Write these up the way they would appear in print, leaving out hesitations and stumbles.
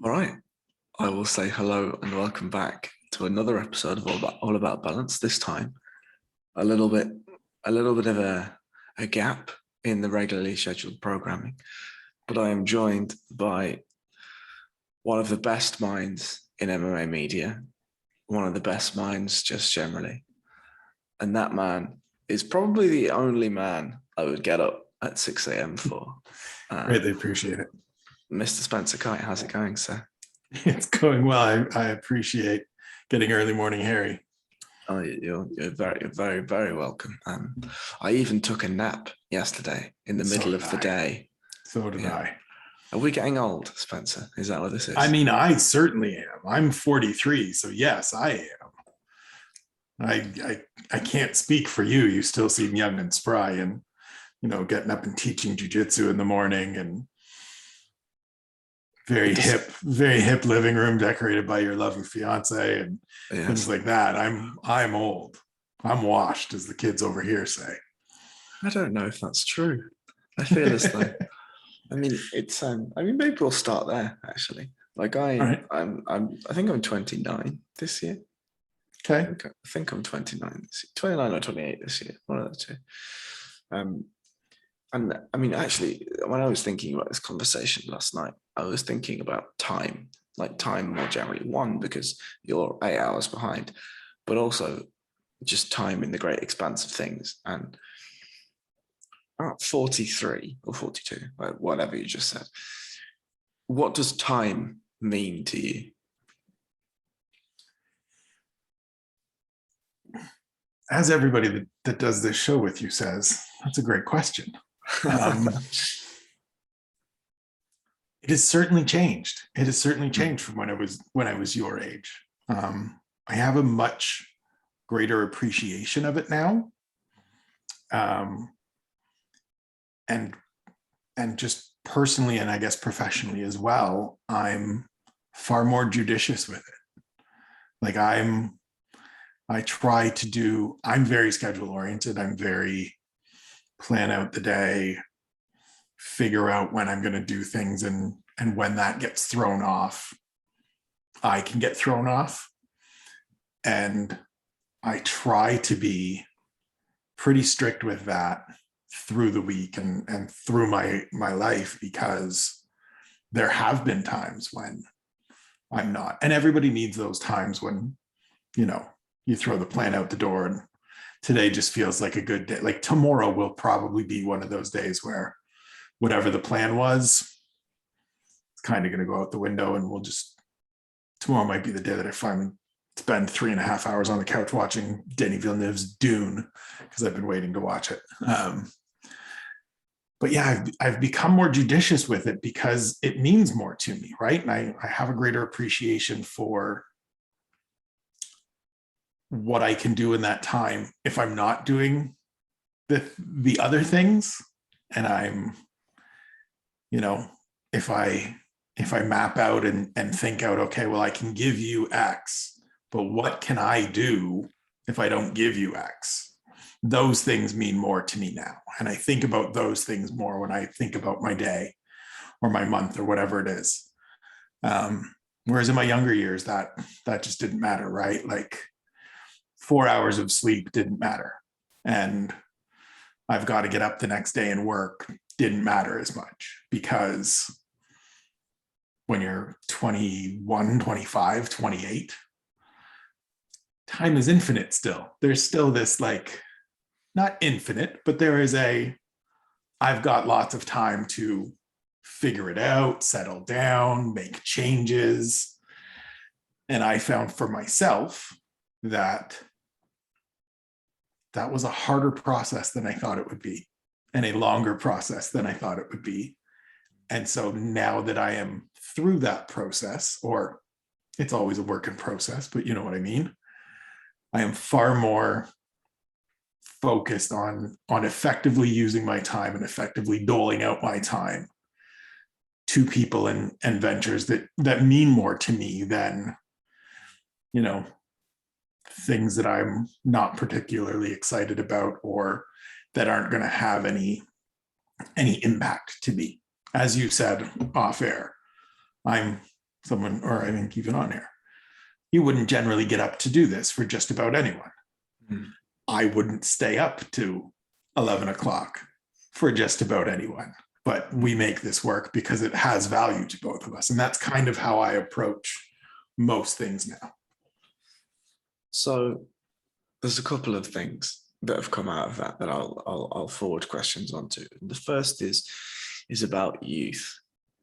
All right. I will say hello and welcome back to another episode of All About Balance. This time, a little bit, of a gap in the regularly scheduled programming, but I am joined by one of the best minds in MMA media, one of the best minds just generally, and that man is probably the only man I would get up at 6 a.m. for. Greatly appreciate it. Mr. Spencer Kyte, how's it going, sir? It's going well. I appreciate getting early morning Harry. Oh, you're very, very, very welcome. I even took a nap yesterday in the middle of the day. So did I. Are we getting old, Spencer? Is that what this is? I mean, I certainly am. I'm 43, so yes, I am. I can't speak for you. You still seem young and spry, and getting up and teaching jujitsu in the morning, and very hip living room decorated by your lovely fiance and things like that. I'm old. I'm washed, as the kids over here say. I don't know if that's true. I feel as though. I mean, it's. I mean, maybe we'll start there. Actually, like I think I'm 29 this year. Okay. I think I'm 29 this year. 29 or 28 this year. One of the two. And I mean, actually, when I was thinking about this conversation last night, I was thinking about time, like time more generally. One, because you're 8 hours behind, but also just time in the great expanse of things. And at 43 or 42, whatever you just said, what does time mean to you? As everybody that does this show with you says, that's a great question. It has certainly changed. It has certainly changed from when I was your age. I have a much greater appreciation of it now. And just personally, and I guess professionally as well, I'm far more judicious with it. Like I'm very schedule oriented. I'm very plan out the day, figure out when I'm going to do things, and when that gets thrown off, I can get thrown off. And I try to be pretty strict with that through the week and through my life, because there have been times when I'm not. And everybody needs those times when, you throw the plan out the door, and today just feels like a good day. Like tomorrow will probably be one of those days where whatever the plan was, it's kind of going to go out the window, and tomorrow might be the day that I finally spend 3.5 hours on the couch watching Denis Villeneuve's Dune, because I've been waiting to watch it. But yeah, I've become more judicious with it because it means more to me, right? And I have a greater appreciation for what I can do in that time if I'm not doing the other things. And I'm, if I map out and think out, okay, well, I can give you X, but what can I do if I don't give you X? Those things mean more to me now. And I think about those things more when I think about my day or my month or whatever it is. Whereas in my younger years, that just didn't matter, right? Like 4 hours of sleep didn't matter. And I've got to get up the next day and work didn't matter as much, because when you're 21, 25, 28, time is infinite still. There's still this, like, not infinite, but there is I've got lots of time to figure it out, settle down, make changes. And I found for myself that was a harder process than I thought it would be, and a longer process than I thought it would be. And so now that I am through that process, or it's always a work in process, but you know what I mean, I am far more focused on effectively using my time and effectively doling out my time to people and ventures that mean more to me than, things that I'm not particularly excited about, or that aren't going to have any impact to me. As you said off air, I'm someone, or I think even on here, you wouldn't generally get up to do this for just about anyone. Mm. I wouldn't stay up to 11 o'clock for just about anyone, but we make this work because it has value to both of us. And that's kind of how I approach most things now. So there's a couple of things that have come out of that I'll forward questions onto. And the first is about youth,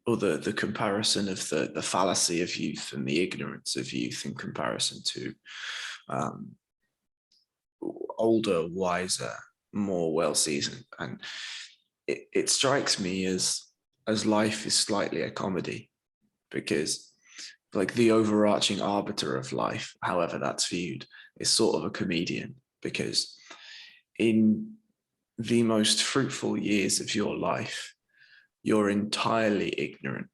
or the comparison of the fallacy of youth and the ignorance of youth in comparison to older, wiser, more well-seasoned. And it strikes me as life is slightly a comedy, because like the overarching arbiter of life, however that's viewed, is sort of a comedian, because in the most fruitful years of your life, you're entirely ignorant.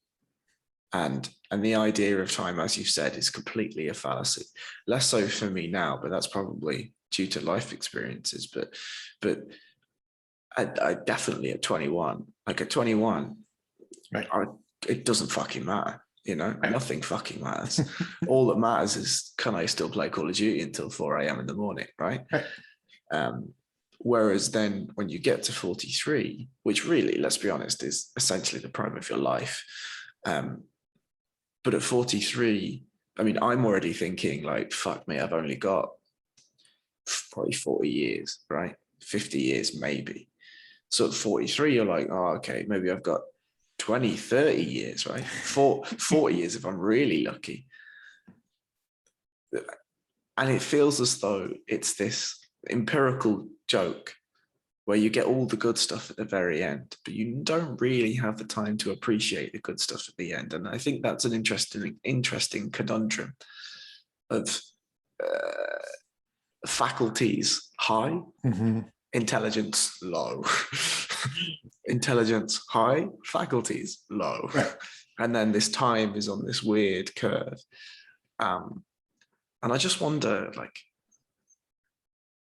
And the idea of time, as you've said, is completely a fallacy. Less so for me now, but that's probably due to life experiences. But I definitely at 21, like at 21, right. It doesn't fucking matter. You know, Right. Nothing fucking matters. All that matters is, can I still play Call of Duty until 4 a.m. in the morning, right? Whereas then when you get to 43, which really, let's be honest, is essentially the prime of your life. But at 43, I mean, I'm already thinking like, fuck me, I've only got probably 40 years, right? 50 years, maybe. So at 43, you're like, oh, okay, maybe I've got 20, 30 years, right? 40 years if I'm really lucky. And it feels as though it's this empirical joke where you get all the good stuff at the very end, but you don't really have the time to appreciate the good stuff at the end. And I think that's an interesting conundrum of faculties high, Mm-hmm. intelligence low. Intelligence high, faculties low. Right. And then this time is on this weird curve. And I just wonder, like,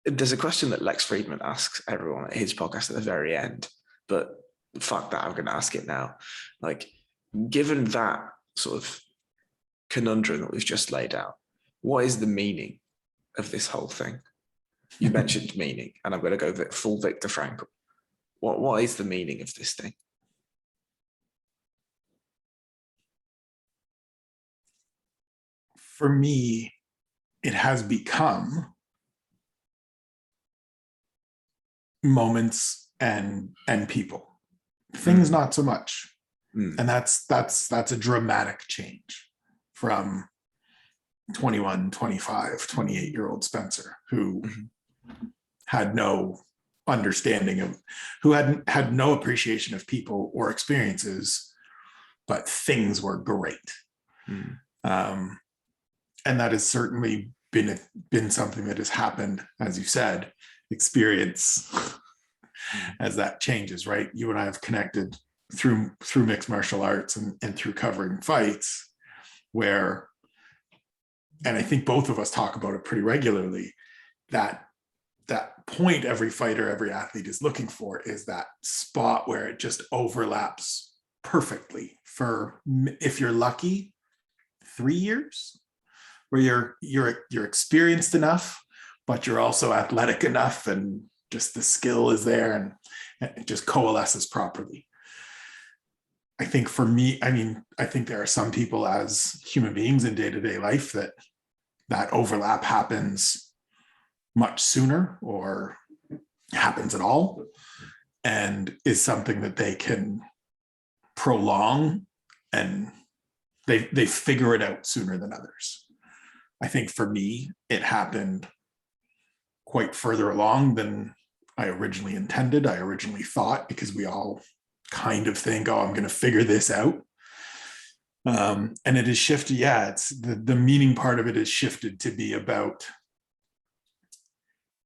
there's a question that Lex Friedman asks everyone at his podcast at the very end, but fuck that, I'm going to ask it now. Like, given that sort of conundrum that we've just laid out, what is the meaning of this whole thing? You mentioned meaning, and I'm going to go full Viktor Frankl. What is the meaning of this thing? For me, it has become moments and people. Things not so much. And that's a dramatic change from 21, 25, 28-year-old Spencer, who had no understanding of, who had no appreciation of people or experiences, but things were great. And that has certainly been something that has happened, as you said, experience as that changes, right? You and I have connected through mixed martial arts and through covering fights, where, and I think both of us talk about it pretty regularly, that point every fighter, every athlete is looking for is that spot where it just overlaps perfectly for, if you're lucky, 3 years, where you're experienced enough, but you're also athletic enough, and just the skill is there, and it just coalesces properly. I think for me, I mean, I think there are some people as human beings in day-to-day life that overlap happens much sooner, or happens at all, and is something that they can prolong, and they figure it out sooner than others. I think for me, it happened quite further along than I originally intended. I originally thought, because we all kind of think, oh, I'm going to figure this out. And it has shifted. Yeah, it's the meaning part of it has shifted to be about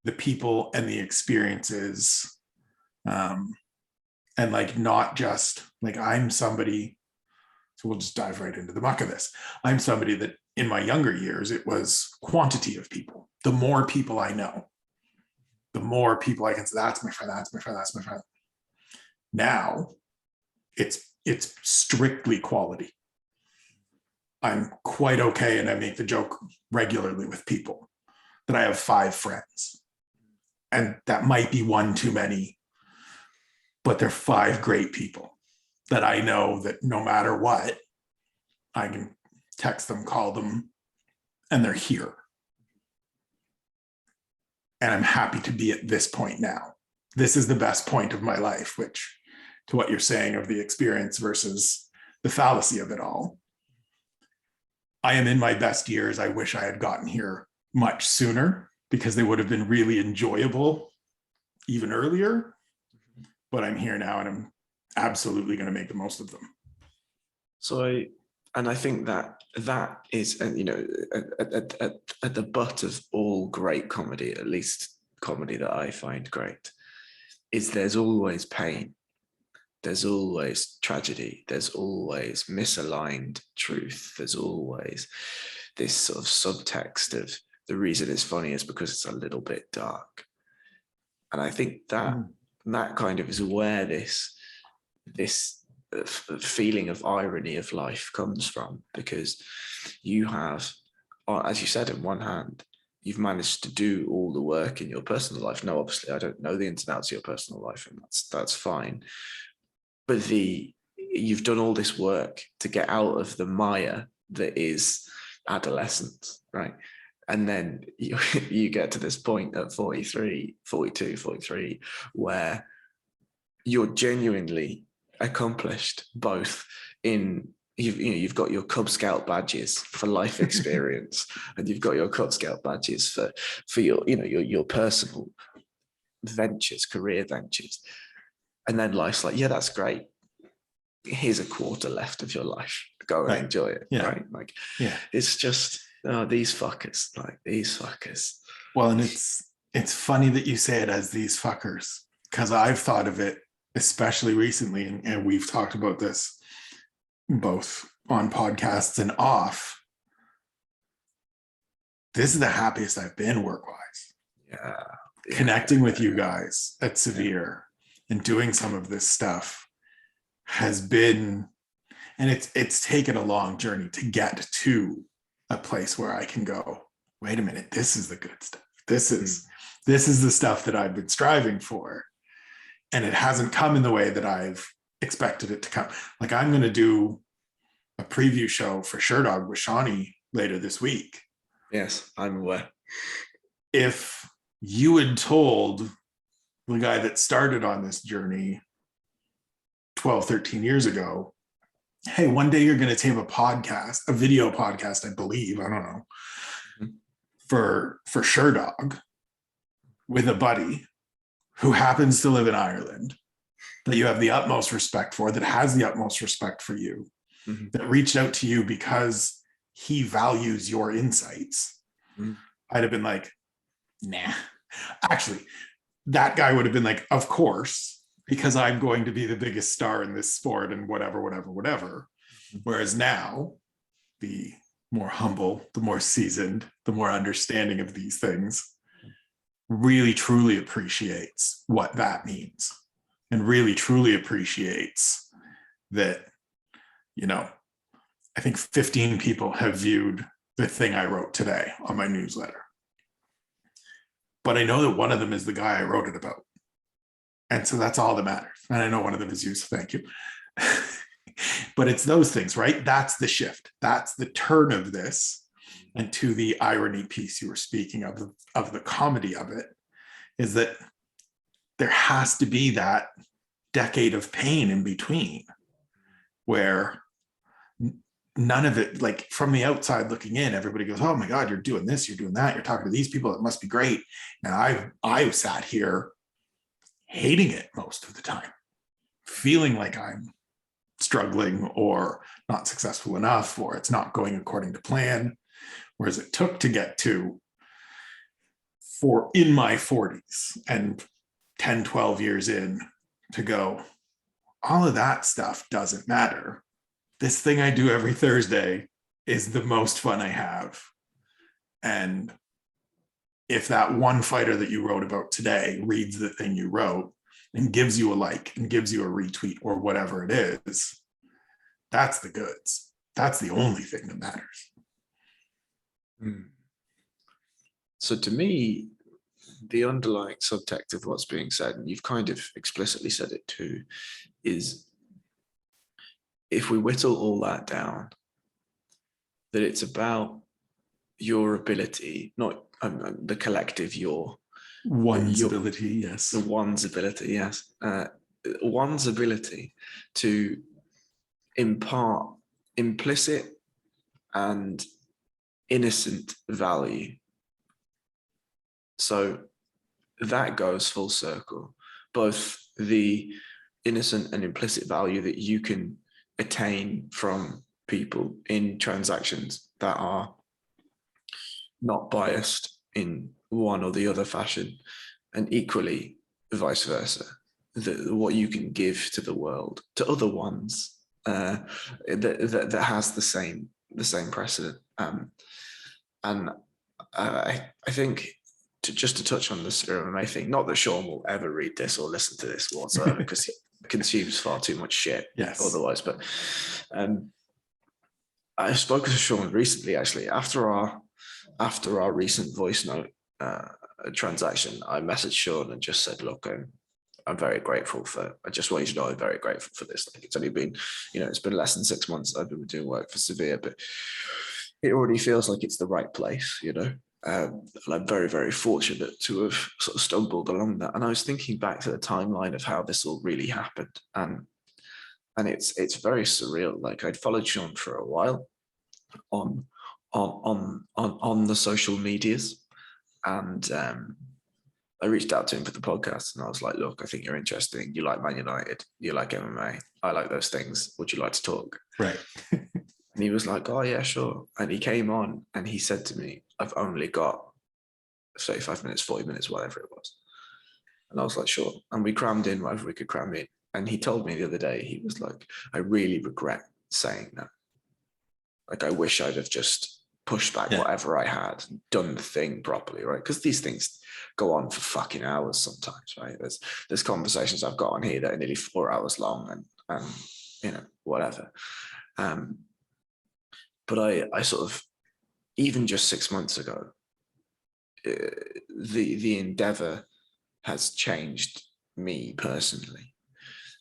the people and the experiences. And like, not just like, I'm somebody, so we'll just dive right into the muck of this. I'm somebody that in my younger years, it was quantity of people. The more people I know, the more people I can say, that's my friend, that's my friend, that's my friend. Now it's strictly quality. I'm quite okay. And I make the joke regularly with people that I have 5 friends. And that might be one too many, but they're 5 great people that I know that no matter what, I can text them, call them, and they're here. And I'm happy to be at this point now. This is the best point of my life, which, to what you're saying of the experience versus the fallacy of it all, I am in my best years. I wish I had gotten here much sooner because they would have been really enjoyable even earlier. But I'm here now and I'm absolutely going to make the most of them. So I think that is, you know, at the butt of all great comedy, at least comedy that I find great, is there's always pain. There's always tragedy. There's always misaligned truth. There's always this sort of subtext of the reason it's funny is because it's a little bit dark. And I think that that kind of is where this feeling of irony of life comes from, because you have, as you said, in one hand, you've managed to do all the work in your personal life. Now, obviously, I don't know the ins and outs of your personal life, and that's fine. But you've done all this work to get out of the mire that is adolescence, right? And then you get to this point at 43, 42, 43, where you're genuinely accomplished, both in you've got your Cub Scout badges for life experience, and you've got your Cub Scout badges for your personal ventures, career ventures. And then life's like, yeah, that's great. Here's a quarter left of your life. Go and enjoy it. Yeah. Right? Like, yeah, it's just these fuckers, like these fuckers. Well, and it's funny that you say it as these fuckers, because I've thought of it, especially recently, and we've talked about this both on podcasts and off. This is the happiest I've been work-wise. Yeah. Connecting with you guys at Severe and doing some of this stuff has been, and it's taken a long journey to get to a place where I can go, wait a minute, this is the good stuff. This is the stuff that I've been striving for. And it hasn't come in the way that I've expected it to come. Like, I'm going to do a preview show for Sherdog with Shawnee later this week. Yes, I'm aware. If you had told the guy that started on this journey 12, 13 years ago, hey, one day you're going to tape a podcast, a video podcast, I believe, I don't know, for Sherdog with a buddy who happens to live in Ireland, that you have the utmost respect for, that has the utmost respect for you, that reached out to you because he values your insights, I'd have been like, nah. Actually, that guy would have been like, of course, because I'm going to be the biggest star in this sport and whatever. Whereas now, the more humble, the more seasoned, the more understanding of these things really truly appreciates what that means, and really truly appreciates that, I think 15 people have viewed the thing I wrote today on my newsletter. But I know that one of them is the guy I wrote it about. And so that's all that matters. And I know one of them is you, so thank you. But it's those things, right? That's the shift. That's the turn of this. And to the irony piece you were speaking of the comedy of it, is that there has to be that decade of pain in between where none of it, like from the outside looking in, everybody goes, oh my God, you're doing this, you're doing that, you're talking to these people, it must be great. And I sat here hating it most of the time, feeling like I'm struggling or not successful enough, or it's not going according to plan. Whereas it took to get to, in my 40s and 10, 12 years in, to go, all of that stuff doesn't matter. This thing I do every Thursday is the most fun I have. And if that one fighter that you wrote about today reads the thing you wrote and gives you a like and gives you a retweet or whatever it is, that's the goods. That's the only thing that matters. So to me, the underlying subtext of what's being said, and you've kind of explicitly said it too, is if we whittle all that down, that it's about your ability, not the collective One's ability, yes. The one's ability, yes. One's ability to impart implicit and innocent value. So that goes full circle, both the innocent and implicit value that you can attain from people in transactions that are not biased in one or the other fashion, and equally vice versa, what you can give to the world, to other ones, that has the same precedent. And I think just to touch on the MMA thing, not that Sean will ever read this or listen to this whatsoever, because he consumes far too much shit otherwise. But I've spoken to Sean recently, actually, after our recent voice note transaction. I messaged Sean and just said, look, I'm very grateful I just want you to know I'm very grateful for this. Like, it's only been, it's been less than 6 months I've been doing work for Severe, but it already feels like it's the right place, and I'm very, very fortunate to have sort of stumbled along that. And I was thinking back to the timeline of how this all really happened. And it's very surreal. Like, I'd followed Sean for a while on the social medias. And I reached out to him for the podcast and I was like, look, I think you're interesting. You like Man United. You like MMA. I like those things. Would you like to talk? Right. And he was like, oh, yeah, sure. And he came on and he said to me, I've only got 35 minutes, 40 minutes, whatever it was. And I was like, sure. And we crammed in whatever we could cram in. And he told me the other day, he was like, I really regret saying that. Like, I wish I'd have just pushed back whatever I had, done the thing properly, right? Because these things go on for fucking hours sometimes, right? There's conversations I've got on here that are nearly 4 hours long and whatever. But I sort of, even just 6 months ago, the endeavor has changed me personally.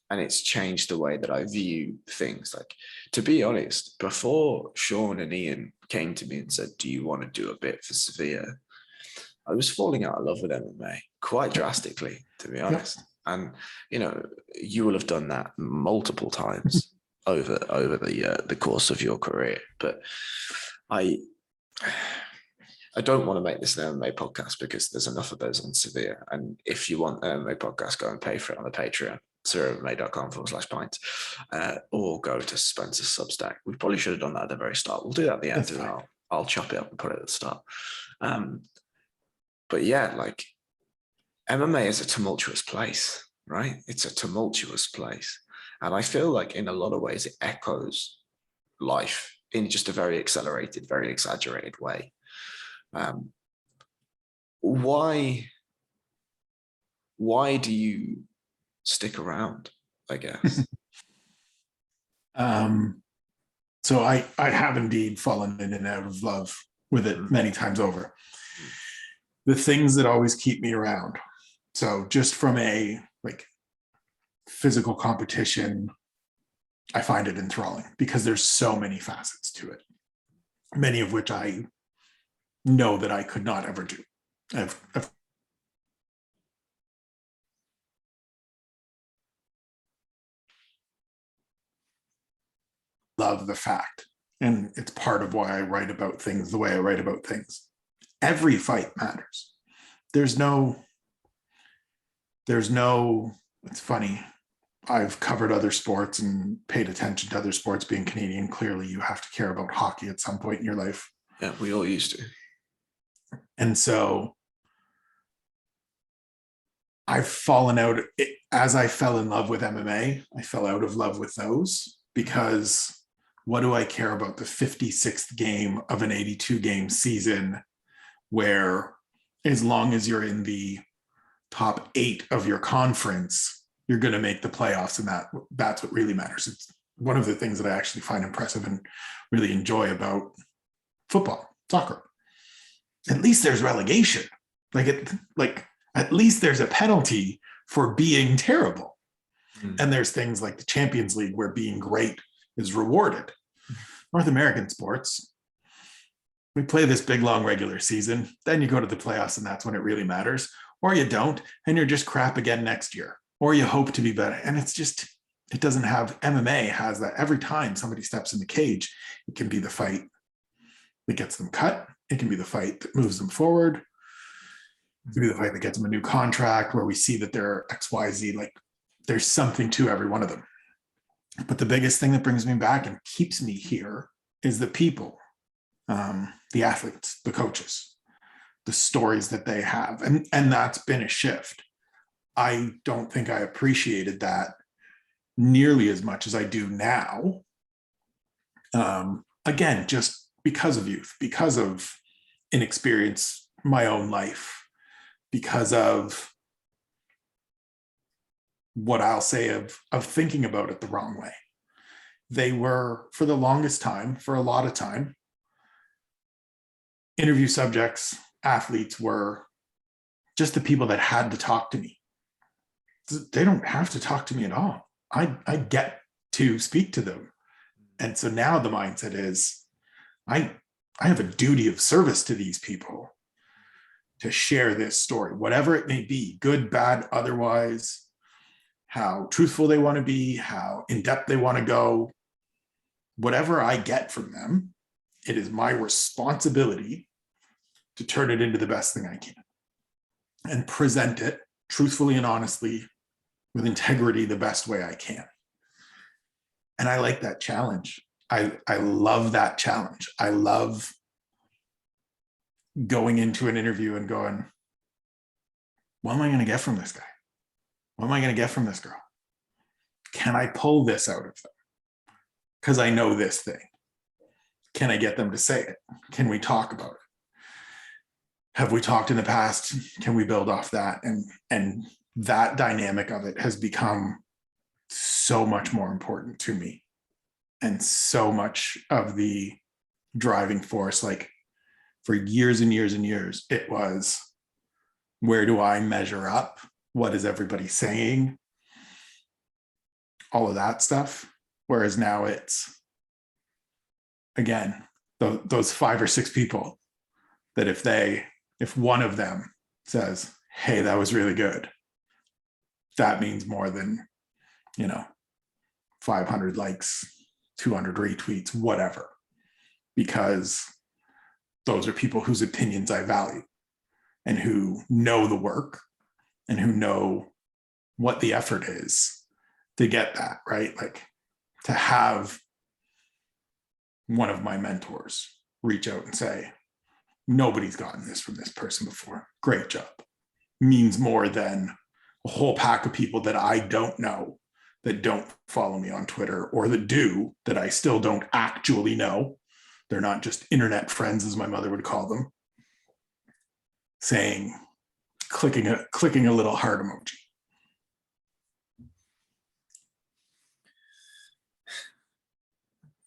And it's changed the way that I view things. Like, to be honest, before Sean and Ian came to me and said, do you want to do a bit for Severe? I was falling out of love with MMA quite drastically, to be honest. And, you will have done that multiple times over the course of your career. But I don't want to make this an MMA podcast because there's enough of those on Severe. And if you want an MMA podcast, go and pay for it on the Patreon, severemma.com/pints, or go to Spencer's Substack. We probably should have done that at the very start. We'll do that at the end, and I'll chop it up and put it at the start. But yeah, like, MMA is a tumultuous place, right? It's a tumultuous place. And I feel like in a lot of ways it echoes life in just a very accelerated, very exaggerated way. Why do you stick around, I guess? So I have indeed fallen in and out of love with it many times over. The things that always keep me around. So just from a physical competition, I find it enthralling because there's so many facets to it, many of which I know that I could not ever do. I've love the fact, and it's part of why I write about things the way I write about things. Every fight matters. There's no, it's funny. I've covered other sports and paid attention to other sports. Being Canadian, clearly you have to care about hockey at some point in your life. Yeah, we all used to. And so I've fallen out, as I fell in love with MMA, I fell out of love with those, because what do I care about the 56th game of an 82 game season, where as long as you're in the top 8 of your conference, you're going to make the playoffs, and that's what really matters. one of the things that I actually find impressive and really enjoy about football, soccer. At least there's relegation. Like at least there's a penalty for being terrible. And there's things like the Champions League where being great is rewarded. North American sports, we play this big long regular season, then you go to the playoffs and that's when it really matters, or you don't and you're just crap again next year, or you hope to be better. And it's just, it doesn't have, MMA has that. Every time somebody steps in the cage, it can be the fight that gets them cut, it can be the fight that moves them forward, it can be the fight that gets them a new contract where we see that they're XYZ. Like there's something to every one of them. But the biggest thing that brings me back and keeps me here is the people, the athletes, the coaches, the stories that they have. And that's been a shift. I don't think I appreciated that nearly as much as I do now. Again, just because of youth, because of inexperience, my own life, because of what I'll say of thinking about it the wrong way. They were, for the longest time, for a lot of time, interview subjects, athletes were just the people that had to talk to me. They don't have to talk to me at all. I get to speak to them. And so now the mindset is, I have a duty of service to these people to share this story, whatever it may be, good, bad, otherwise, how truthful they want to be, how in-depth they want to go, whatever I get from them, it is my responsibility to turn it into the best thing I can and present it truthfully and honestly with integrity the best way I can. And I like that challenge. I love that challenge. I love going into an interview and going, what am I going to get from this guy? What am I going to get from this girl? Can I pull this out of them? Because I know this thing. Can I get them to say it? Can we talk about it? Have we talked in the past? Can we build off that? And that dynamic of it has become so much more important to me. And so much of the driving force, like for years and years and years, it was, where do I measure up? What is everybody saying? All of that stuff. Whereas now it's, again, those 5 or 6 people that if one of them says, hey, that was really good, that means more than, 500 likes, 200 retweets, whatever, because those are people whose opinions I value and who know the work and who know what the effort is to get that, right? Like to have one of my mentors reach out and say, nobody's gotten this from this person before. Great job. Means more than a whole pack of people that I don't know, that don't follow me on Twitter, or that do, that I still don't actually know. They're not just internet friends, as my mother would call them, saying, clicking a little heart emoji.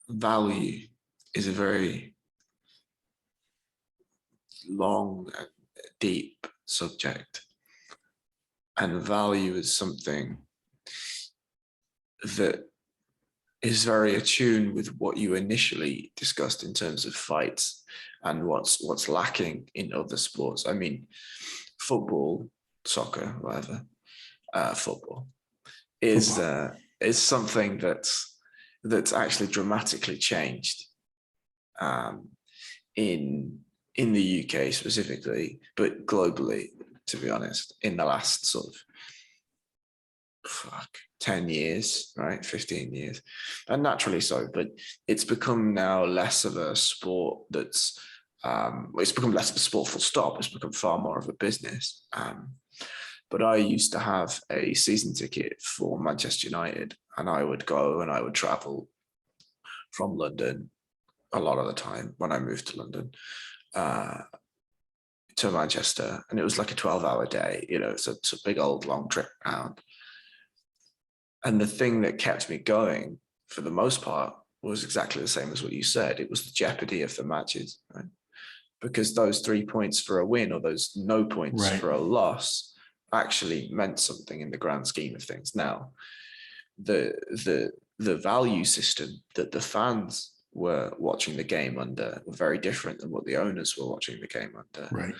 Value is a very long, deep subject. And value is something that is very attuned with what you initially discussed in terms of fights and what's lacking in other sports. I mean, football, soccer, whatever, football is something that's actually dramatically changed in the UK specifically, but globally, to be honest, in the last sort of 10 years, right? 15 years, and naturally so, but it's become now less of a sport that's, it's become less of a sport full stop. It's become far more of a business. But I used to have a season ticket for Manchester United, and I would go and I would travel from London a lot of the time when I moved to London to Manchester, and it was like a 12-hour day, it's a big old long trip around. And the thing that kept me going for the most part, was exactly the same as what you said. It was the jeopardy of the matches, right? Because those 3 points for a win or those no points Right. for a loss actually meant something in the grand scheme of things. Now, the value system that the fans were watching the game under were very different than what the owners were watching the game under. Right.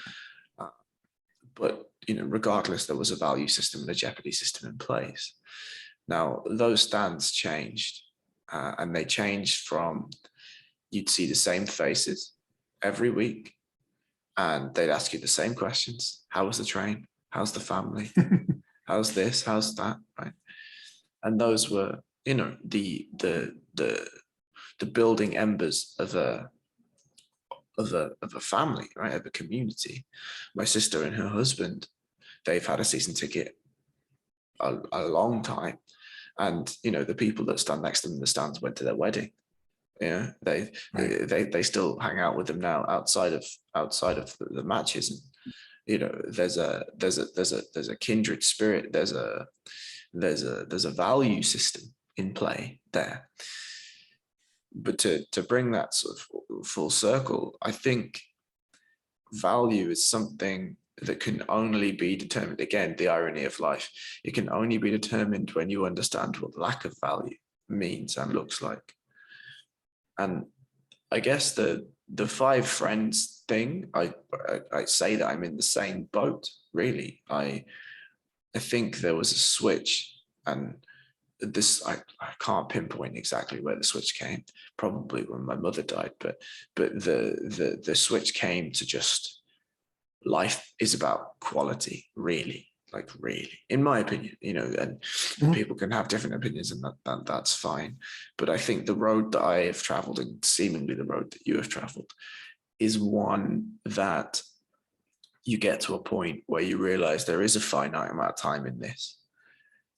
But regardless, there was a value system and a jeopardy system in place. Now, those stands changed, and they changed from you'd see the same faces every week, and they'd ask you the same questions. How was the train? How's the family? How's this? How's that? Right. And those were, the building embers of a family, right? Of a community. My sister and her husband, they've had a season ticket a long time. And, the people that stand next to them in the stands went to their wedding. They still hang out with them now outside of the matches. And, there's a kindred spirit. There's a value system in play there. But to bring that sort of full circle, I think value is something that can only be determined. Again, the irony of life, it can only be determined when you understand what lack of value means and looks like. And I guess the five friends thing, I say that I'm in the same boat, really. I think there was a switch, and this I can't pinpoint exactly where the switch came, probably when my mother died, but the switch came to just life is about quality, really, in my opinion, and people can have different opinions, and that's fine. But I think the road that I have traveled, and seemingly the road that you have traveled, is one that you get to a point where you realize there is a finite amount of time in this.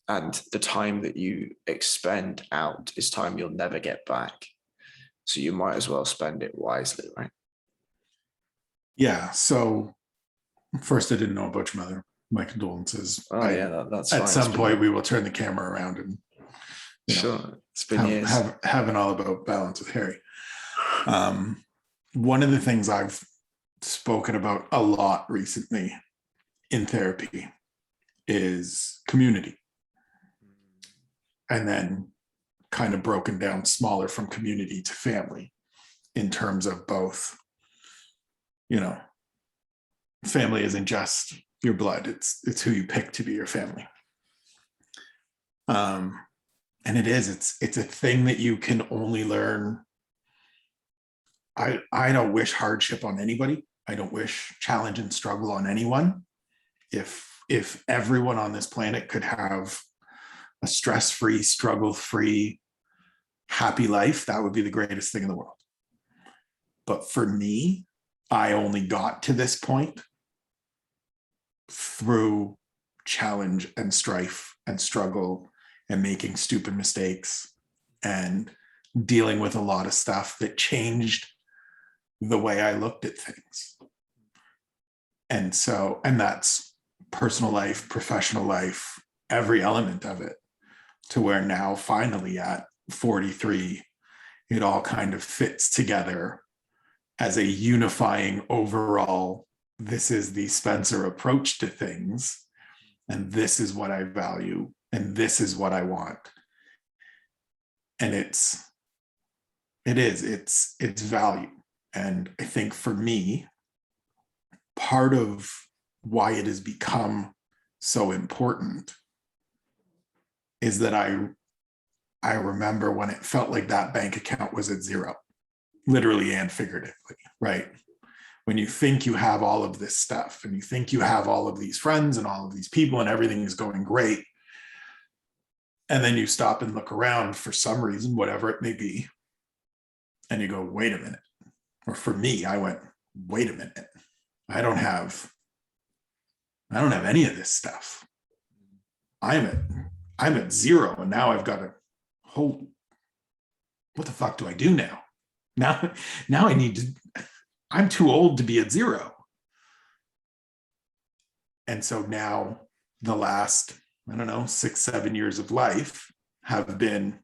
And the time that you expend out is time you'll never get back. So you might as well spend it wisely, right? Yeah. So first, I didn't know about your mother. My condolences. That's at fine. some point we will turn the camera around and sure. It's been years. Have an all about balance with Harry. One of the things I've spoken about a lot recently in therapy is community. And then kind of broken down smaller from community to family in terms of both, family isn't just your blood, it's who you pick to be your family. And it's a thing that you can only learn. I don't wish hardship on anybody. I don't wish challenge and struggle on anyone. If everyone on this planet could have a stress-free, struggle-free, happy life, that would be the greatest thing in the world. But for me, I only got to this point through challenge and strife and struggle and making stupid mistakes and dealing with a lot of stuff that changed the way I looked at things. And that's personal life, professional life, every element of it, to where now finally at 43, it all kind of fits together as a unifying overall, this is the Spencer approach to things, and this is what I value, and this is what I want. And it's value. And I think for me, part of why it has become so important is that I remember when it felt like that bank account was at zero, literally and figuratively, right? When you think you have all of this stuff and you think you have all of these friends and all of these people and everything is going great, and then you stop and look around for some reason, whatever it may be, and you go, wait a minute. Or for me, I went, wait a minute. I don't have any of this stuff. I'm at zero, and now I've got to hold. What the fuck do I do now? Now I need to. I'm too old to be at zero. And so now the last, 6-7 years of life have been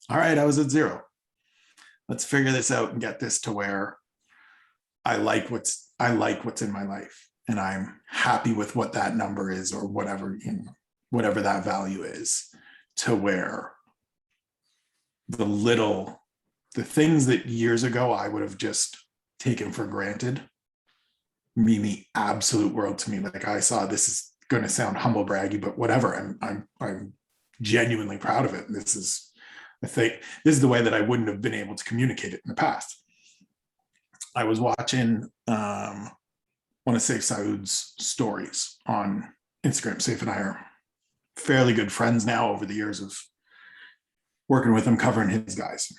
all right, I was at 0. Let's figure this out and get this to where I like what's in my life, and I'm happy with what that number is, or whatever, whatever that value is, to where the things that years ago I would have just taken for granted mean the absolute world to me. Like, I saw, this is going to sound humble braggy, but whatever. I'm genuinely proud of it. I think this is the way that I wouldn't have been able to communicate it in the past. I was watching one of Saif Saud's stories on Instagram. Saif and I are fairly good friends now over the years of working with him, covering his guys.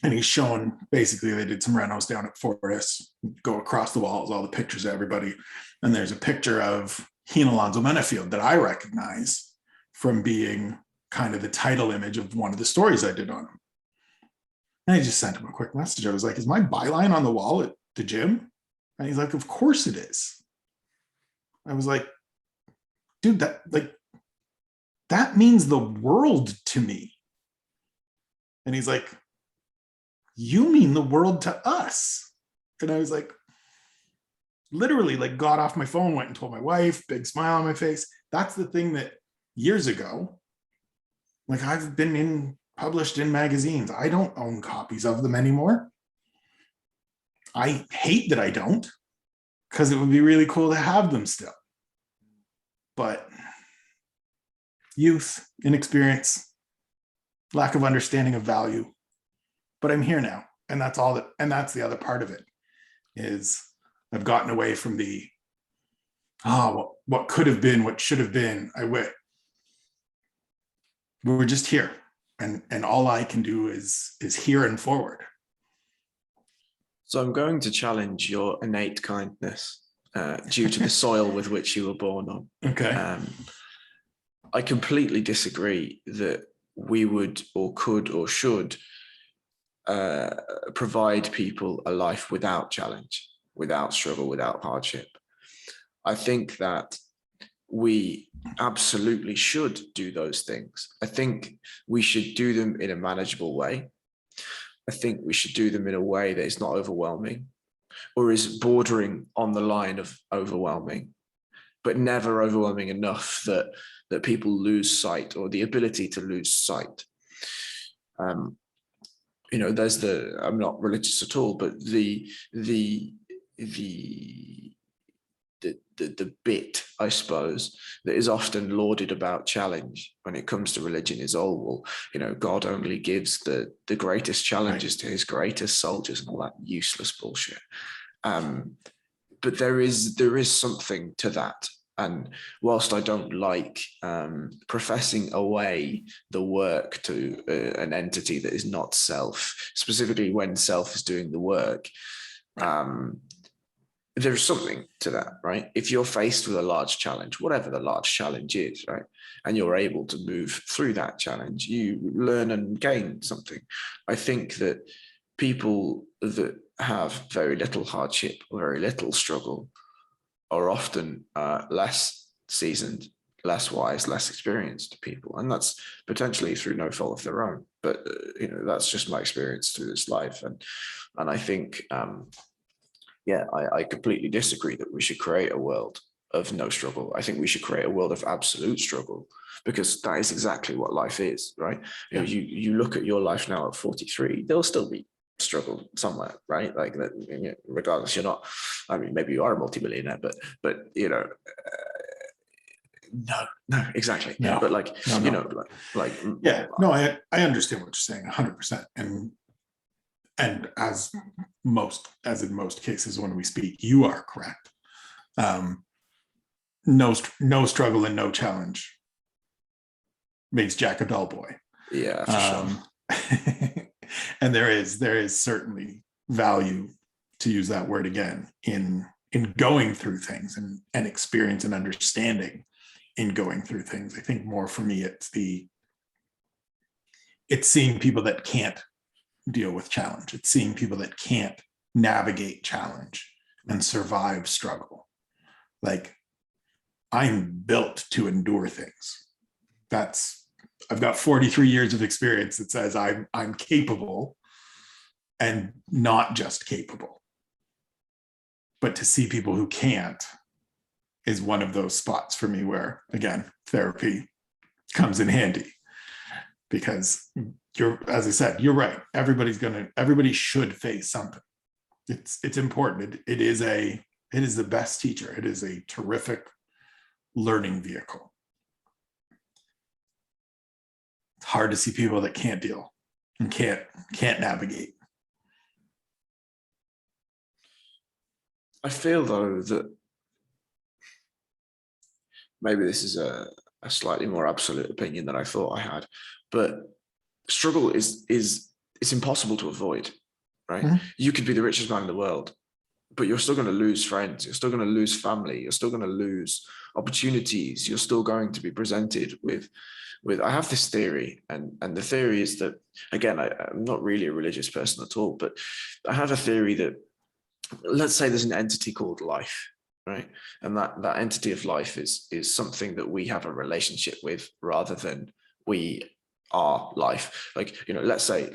And he's showing, basically, they did some renos down at Fortis, go across the walls, all the pictures of everybody. And there's a picture of he and Alonzo Menafield that I recognize from being kind of the title image of one of the stories I did on him. And I just sent him a quick message. I was like, is my byline on the wall at the gym? And he's like, of course it is. I was like, dude, that means the world to me. And he's like, you mean the world to us. And I was like, literally, like, got off my phone, went and told my wife, big smile on my face. That's the thing that years ago, like, I've been published in magazines. I don't own copies of them anymore. I hate that I don't, because it would be really cool to have them still. But youth, inexperience, lack of understanding of value. But I'm here now, and that's all that. And that's the other part of it, is I've gotten away from the what could have been, what should have been. We're just here, and all I can do is here and forward. So I'm going to challenge your innate kindness due to the soil with which you were born on. Okay. I completely disagree that we would or could or should provide people a life without challenge, without struggle, without hardship. I think that we absolutely should do those things. I think we should do them in a manageable way. I think we should do them in a way that is not overwhelming, or is bordering on the line of overwhelming, but never overwhelming enough that people lose sight, or the ability to lose sight. There's I'm not religious at all, but the bit, I suppose, that is often lauded about challenge when it comes to religion is, God only gives the greatest challenges to his greatest soldiers, and all that useless bullshit. But there is something to that. And whilst I don't like professing away the work to an entity that is not self, specifically when self is doing the work, there's something to that, right? If you're faced with a large challenge, whatever the large challenge is, right, and you're able to move through that challenge, you learn and gain something. I think that people that have very little hardship or very little struggle are often less seasoned, less wise, less experienced people. And that's potentially through no fault of their own. But, that's just my experience through this life. And I think, I completely disagree that we should create a world of no struggle. I think we should create a world of absolute struggle, because that is exactly what life is, right? Yeah. You look at your life now at 43, there'll still be struggle somewhere, right? Like that, regardless, you're not, I mean, maybe you are a multimillionaire, but no, exactly. No, but like, no. Yeah, no, I understand what you're saying 100%. And as in most cases when we speak, you are correct. No struggle and no challenge makes Jack a dull boy. Yeah, for sure. And there is certainly value, to use that word again, in going through things and experience and understanding in going through things. I think more for me, it's seeing people that can't deal with challenge. It's seeing people that can't navigate challenge and survive struggle. Like, I'm built to endure things. That's I've got 43 years of experience that says I'm capable and not just capable. But to see people who can't is one of those spots for me where, again, therapy comes in handy, because as I said, you're right. Everybody should face something. It's important. It is the best teacher. It is a terrific learning vehicle. It's hard to see people that can't deal and can't navigate. I feel though that maybe this is a slightly more absolute opinion than I thought I had, but struggle is it's impossible to avoid, right? Mhm. You could be the richest man in the world, but you're still going to lose friends. You're still going to lose family. You're still going to lose opportunities. You're still going to be presented with. I have this theory, and the theory is that, again, I'm not really a religious person at all, but I have a theory that, let's say there's an entity called life, right? And that entity of life is something that we have a relationship with rather than we are life. Like, let's say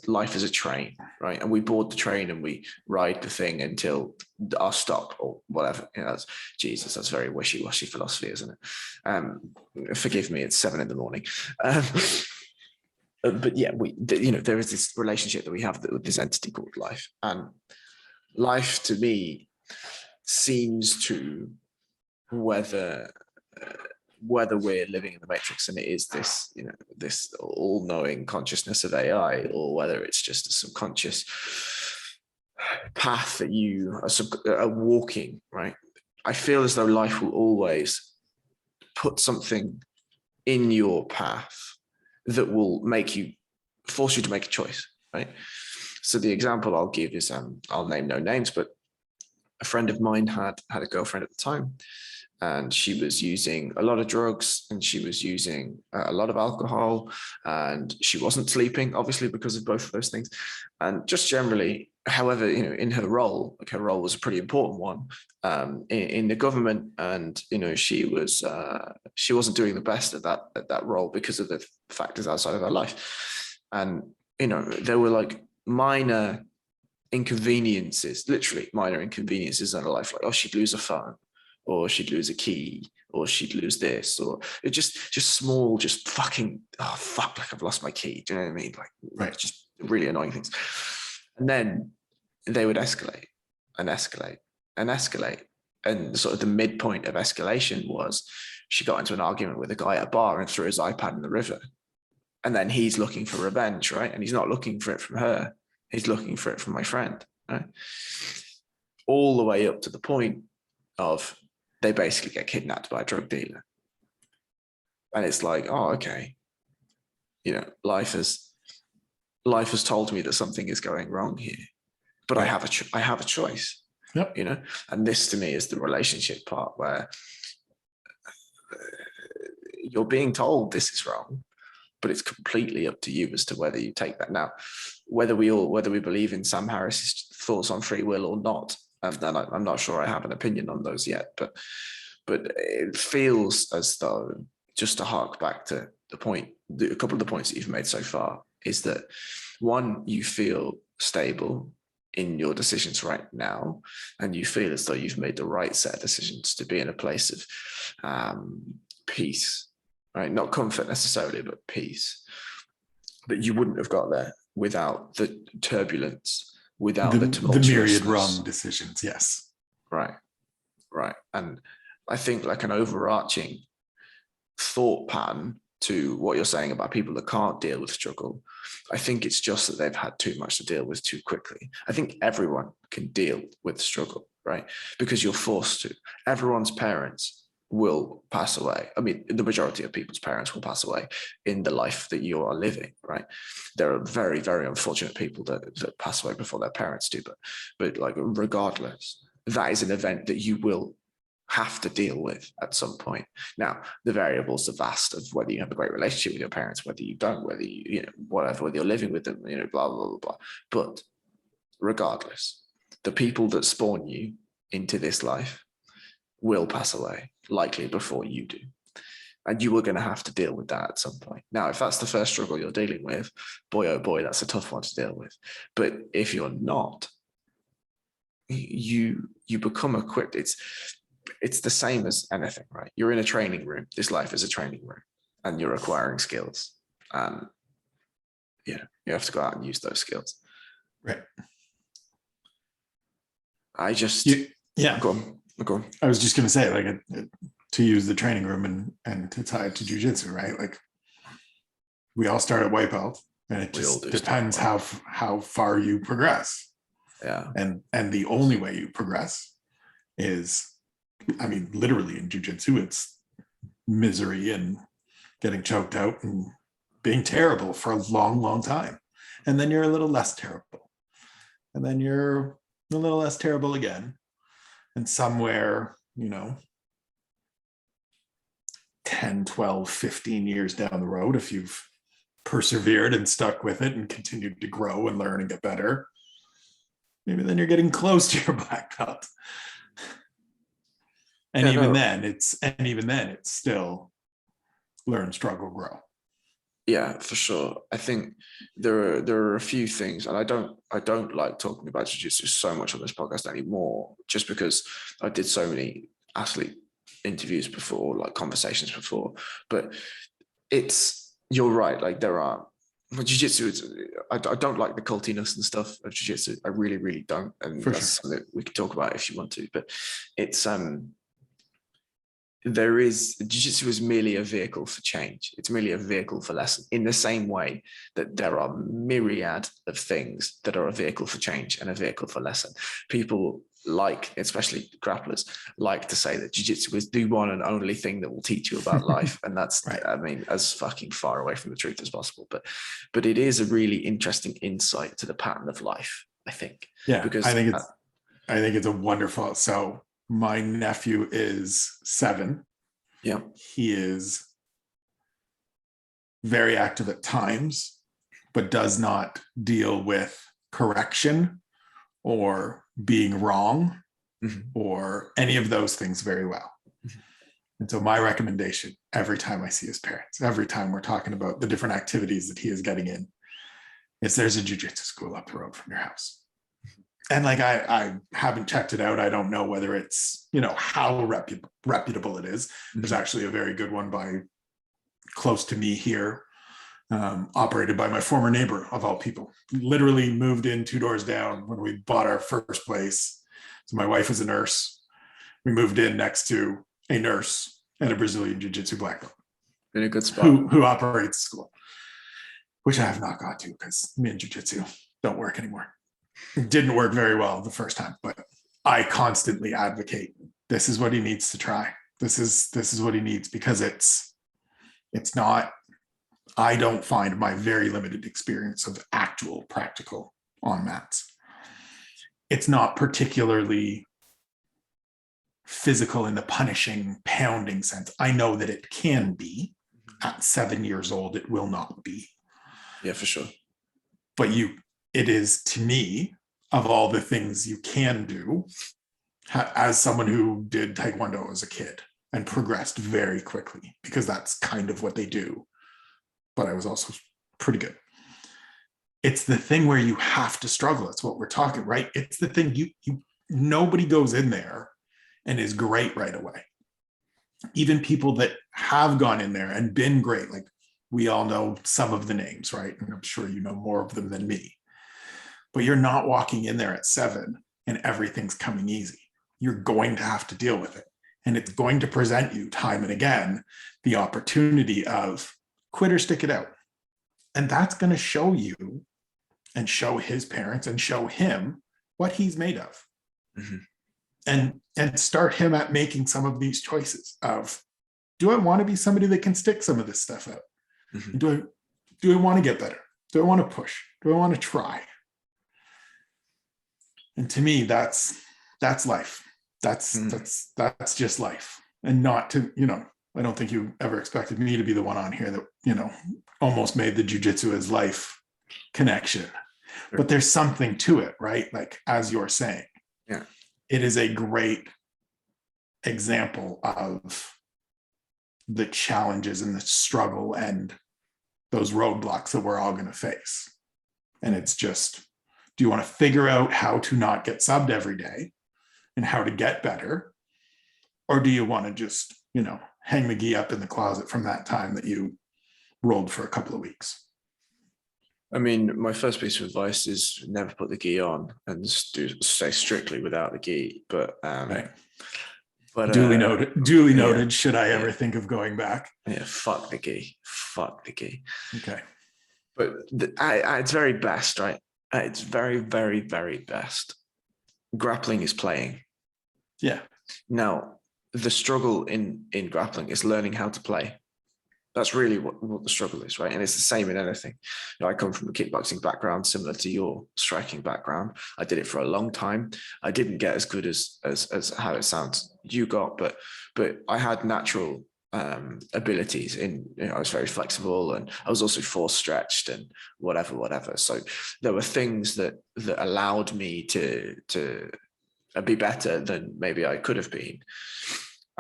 life is a train, right? And we board the train and we ride the thing until our stop or whatever. That's Jesus, that's very wishy-washy philosophy, isn't it? Forgive me, it's 7 a.m. But yeah, there is this relationship that we have with this entity called life, and life to me seems to, whether we're living in the matrix and it is this this all-knowing consciousness of AI, or whether it's just a subconscious path that you are walking, right? I feel as though life will always put something in your path that will force you to make a choice, right? So the example I'll give is, I'll name no names, but a friend of mine had a girlfriend at the time, and she was using a lot of drugs, and she was using a lot of alcohol, and she wasn't sleeping, obviously, because of both of those things. And just generally, however, in her role, her role was a pretty important one in the government, and she wasn't doing the best at that role because of the factors outside of her life. And there were like minor inconveniences, literally minor inconveniences in her life, like, oh, she'd lose a phone, or she'd lose a key, or she'd lose this, or it just small, just fucking, oh fuck, like I've lost my key. Do you know what I mean? Like, Right. Just really annoying things. And then they would escalate and escalate and escalate. And sort of the midpoint of escalation was she got into an argument with a guy at a bar and threw his iPad in the river. And then he's looking for revenge, right? And he's not looking for it from her. He's looking for it from my friend, right? All the way up to the point of they basically get kidnapped by a drug dealer. And it's like, oh, okay. Life has told me that something is going wrong here, but I have a choice. Yep. And this to me is the relationship part, where you're being told this is wrong, but it's completely up to you as to whether you take that. Now, whether we believe in Sam Harris's thoughts on free will or not, and I'm not sure I have an opinion on those yet, but it feels as though, just to hark back to a couple of the points that you've made so far, is that, one, you feel stable in your decisions right now, and you feel as though you've made the right set of decisions to be in a place of peace, right? Not comfort necessarily, but peace. But you wouldn't have got there without the turbulence, without the tumultuousness, the myriad wrong decisions. Yes. Right. And I think, like, an overarching thought pattern to what you're saying about people that can't deal with struggle, I think it's just that they've had too much to deal with too quickly. I think everyone can deal with struggle, right? Because you're forced to. Everyone's parents will pass away. I mean, the majority of people's parents will pass away in the life that you are living, right? There are very, very unfortunate people that pass away before their parents do, but like, regardless, that is an event that you will have to deal with at some point. Now, the variables are vast of whether you have a great relationship with your parents, whether you don't, whether whatever, whether you're living with them, blah, blah, blah, blah. But regardless, the people that spawn you into this life will pass away, likely before you do. And you were going to have to deal with that at some point. Now, if that's the first struggle you're dealing with, boy, oh boy, that's a tough one to deal with. But if you're not, you become equipped. It's the same as anything, right? You're in a training room. This life is a training room, and you're acquiring skills. And you have to go out and use those skills. Right. I just Go on. I was just going to say, like, to use the training room and to tie it to jujitsu, right? Like, we all start at white belt, and it just depends how far you progress. Yeah. And the only way you progress is, I mean, literally in jujitsu, it's misery and getting choked out and being terrible for a long, long time. And then you're a little less terrible. And then you're a little less terrible again. And somewhere, 10, 12, 15 years down the road, if you've persevered and stuck with it and continued to grow and learn and get better, maybe then you're getting close to your black belt. And even then it's still learn, struggle, grow. Yeah, for sure. I think there are a few things, and I don't like talking about jiu-jitsu so much on this podcast anymore, just because I did so many athlete interviews before, like conversations before. But you're right. Like, there are jiu-jitsu. I don't like the cultiness and stuff of jiu-jitsu. I really, really don't. And that's something that we can talk about if you want to. But it's jiu-jitsu is merely a vehicle for change. It's merely a vehicle for lesson, in the same way that there are myriad of things that are a vehicle for change and a vehicle for lesson. People especially grapplers, like to say that jiu-jitsu is the one and only thing that will teach you about life. And that's, right. I mean, as fucking far away from the truth as possible. But it is a really interesting insight to the pattern of life, I think. Yeah, because I think it's a wonderful. So my nephew is 7. Yeah. He is very active at times, but does not deal with correction or being wrong or any of those things very well. And so my recommendation, every time I see his parents, every time we're talking about the different activities that he is getting in, is there's a jiu-jitsu school up the road from your house. And like, I haven't checked it out. I don't know whether it's, how reputable it is. There's actually a very good one by close to me here, operated by my former neighbor of all people. Literally moved in 2 doors down when we bought our first place. So my wife is a nurse. We moved in next to a nurse and a Brazilian jiu-jitsu black belt. In a good spot. Who operates the school, which I have not got to because me and jiu-jitsu don't work anymore. It didn't work very well the first time, but I constantly advocate, this is what he needs to try. This is what he needs, because it's not, I don't find my very limited experience of actual practical on mats. It's not particularly physical in the punishing, pounding sense. I know that it can be. At 7 years old, it will not be. Yeah, for sure. But it is, to me, of all the things you can do, as someone who did Taekwondo as a kid and progressed very quickly, because that's kind of what they do, but I was also pretty good. It's the thing where you have to struggle. It's what we're talking, right? It's the thing nobody goes in there and is great right away. Even people that have gone in there and been great, like we all know some of the names, right? And I'm sure you know more of them than me. But you're not walking in there at 7 and everything's coming easy. You're going to have to deal with it. And it's going to present you time and again the opportunity of quit or stick it out. And that's going to show you and show his parents and show him what he's made of. And start him at making some of these choices of, do I want to be somebody that can stick some of this stuff out? Do I want to get better? Do I want to push? Do I want to try? And to me, that's life. That's just life. And not to, I don't think you ever expected me to be the one on here that, almost made the jiu-jitsu as life connection. But there's something to it, right? Like, as you're saying, yeah, it is a great example of the challenges and the struggle and those roadblocks that we're all going to face. And it's just, do you want to figure out how to not get subbed every day and how to get better? Or do you want to just, hang the gi up in the closet from that time that you rolled for a couple of weeks? I mean, my first piece of advice is never put the gi on and stay strictly without the gi. But Right. But Duly noted. yeah, Should I ever think of going back? Yeah, fuck the gi. Okay. But at its very best, right? At its very, very, very best, grappling is playing. Yeah. Now, the struggle in grappling is learning how to play. That's really what the struggle is, right? And it's the same in anything. I come from a kickboxing background, similar to your striking background. I did it for a long time. I didn't get as good as how it sounds you got, but I had natural abilities in, I was very flexible, and I was also force stretched and whatever. So there were things that allowed me to be better than maybe I could have been.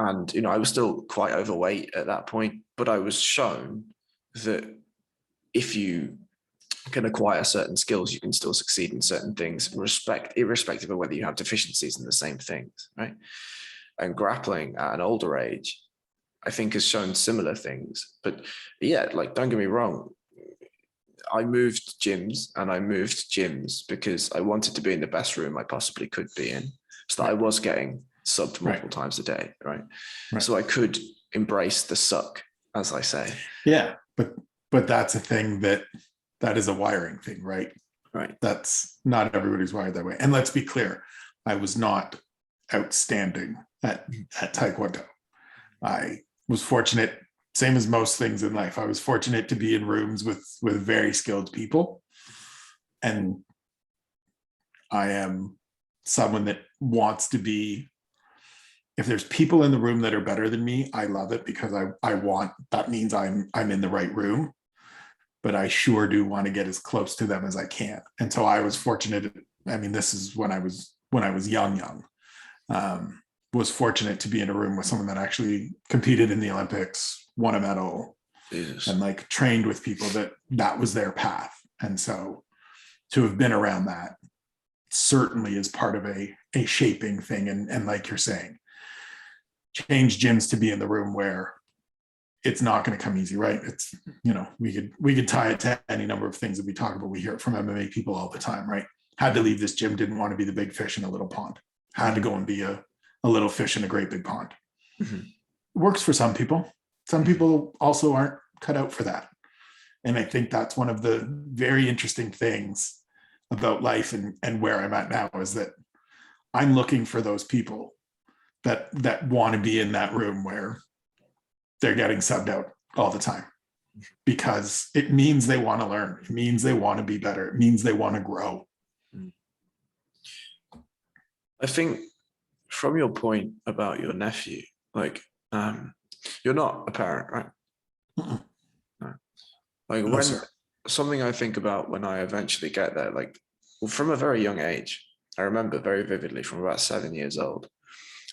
And, I was still quite overweight at that point, but I was shown that if you can acquire certain skills, you can still succeed in certain things, irrespective of whether you have deficiencies in the same things, right? And grappling at an older age, I think, has shown similar things. But yeah, don't get me wrong, I moved gyms because I wanted to be in the best room I possibly could be in, so that I was getting subbed multiple times a day, right? So I could embrace the suck, as I say. Yeah, but that's a thing that is a wiring thing, right? Right. That's not everybody's wired that way. And let's be clear, I was not outstanding at Taekwondo. I was fortunate, same as most things in life, I was fortunate to be in rooms with very skilled people. And I am someone that wants to be, if there's people in the room that are better than me, I love it, because I want, that means I'm in the right room, but I sure do want to get as close to them as I can. And so I was fortunate. I mean, this is when I was young, was fortunate to be in a room with someone that actually competed in the Olympics, won a medal, Jesus. and trained with people that was their path. And so to have been around that certainly is part of a shaping thing. And like you're saying, change gyms to be in the room where it's not going to come easy, right? It's, we could tie it to any number of things that we talk about. We hear it from MMA people all the time, right? Had to leave this gym, didn't want to be the big fish in a little pond. Had to go and be a little fish in a great big pond. Mm-hmm. Works for some people. Some people also aren't cut out for that. And I think that's one of the very interesting things about life and where I'm at now, is that I'm looking for those people that want to be in that room where they're getting subbed out all the time, because it means they want to learn. It means they want to be better. It means they want to grow. I think from your point about your nephew, you're not a parent, right? Mm-mm. No. When something I think about when I eventually get there, from a very young age, I remember very vividly from about 7 years old.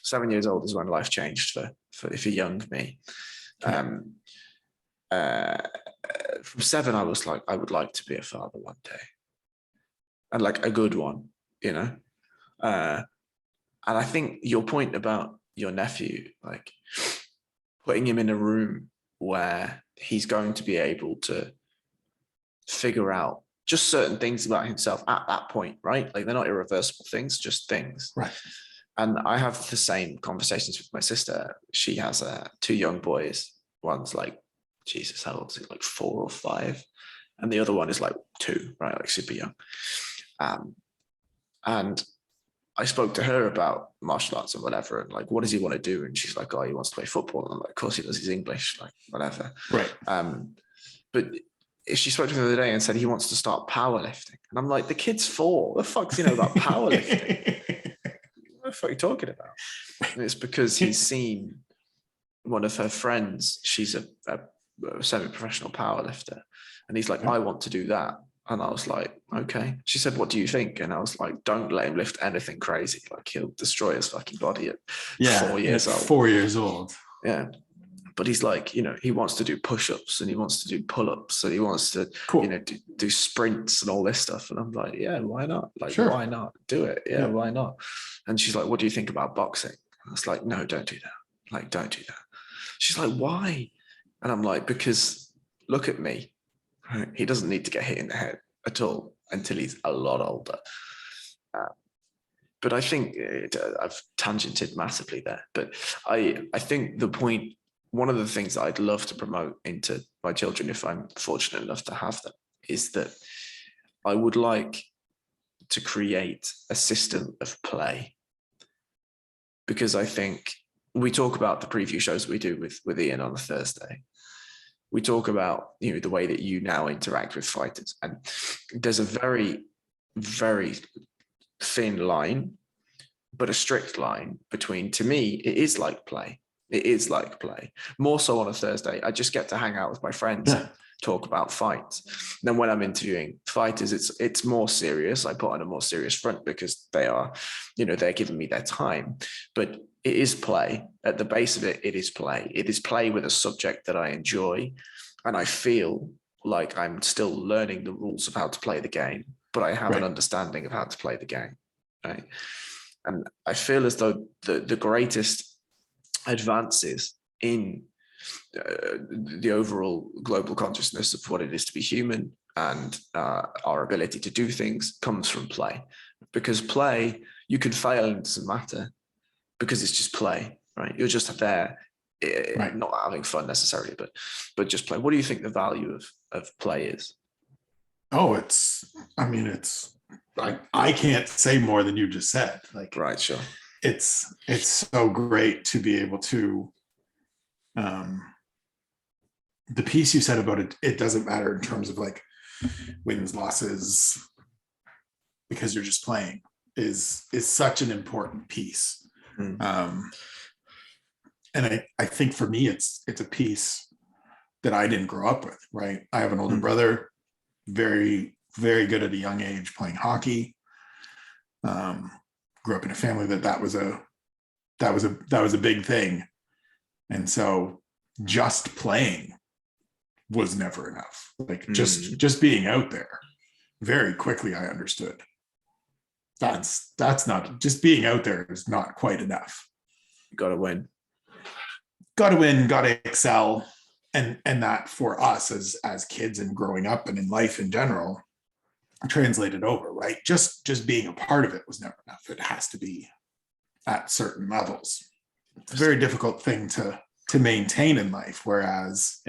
7 years old is when life changed for young me. From 7, I was like, I would like to be a father one day, and a good one, and I think your point about your nephew, putting him in a room where he's going to be able to figure out just certain things about himself at that point, right? They're not irreversible things, just things. Right. And I have the same conversations with my sister. She has 2 young boys. One's Jesus, how old is he? 4 or 5. And the other one is 2, right? Super young. And I spoke to her about martial arts and whatever, and what does he want to do? And she's like, oh, he wants to play football. And I'm like, of course he does. He's English, whatever. Right. But she spoke to me the other day and said he wants to start powerlifting. And I'm like, the kid's 4. What the fuck's he know about powerlifting? What the fuck are you talking about? And it's because he's seen one of her friends. She's a semi-professional powerlifter. And he's like, I want to do that. And I was like, okay. She said, what do you think? And I was like, don't let him lift anything crazy. He'll destroy his fucking body at 4 years old. 4 years old. Yeah. but he's like, he wants to do push-ups and he wants to do pull-ups and he wants to, Cool. do sprints and all this stuff. And I'm like, yeah, why not? Like, Sure. why not do it? Yeah, why not? And she's like, what do you think about boxing? I was like, no, don't do that. Like, don't do that. She's like, why? And I'm like, because look at me. Right? He doesn't need to get hit in the head at all until he's a lot older. But I think I've tangented massively there. But I think one of the things that I'd love to promote into my children, if I'm fortunate enough to have them, is that I would like to create a system of play. Because I think we talk about the preview shows we do with Ian on a Thursday. We talk about, the way that you now interact with fighters. And there's a very, very thin line, but a strict line between, to me, it is like play. It is like play. More so on a Thursday. I just get to hang out with my friends and talk about fights. Then when I'm interviewing fighters, it's more serious. I put on a more serious front because they are, they're giving me their time. But it is play. At the base of it, it is play. It is play with a subject that I enjoy. And I feel like I'm still learning the rules of how to play the game, but I have an understanding of how to play the game. Right. And I feel as though the greatest advances in the overall global consciousness of what it is to be human and our ability to do things comes from play. Because play, you can fail and it doesn't matter because it's just play, right? You're just there, not having fun necessarily, but just play. What do you think the value of play is? Oh, I can't say more than you just said. Like, right, sure. It's so great to be able to, the piece you said about it, it doesn't matter in terms of like wins, losses, because you're just playing is such an important piece. And I think for me, it's a piece that I didn't grow up with, right? I have an older brother, very, very good at a young age playing hockey. Grew up in a family that was a big thing. And so just playing was never enough. Like just being out there. Very quickly I understood. That's not, just being out there is not quite enough. You gotta win, gotta excel. And that for us as kids and growing up and in life in general, translated over, right? Just being a part of it was never enough. It has to be at certain levels. It's a very difficult thing to maintain in life. Whereas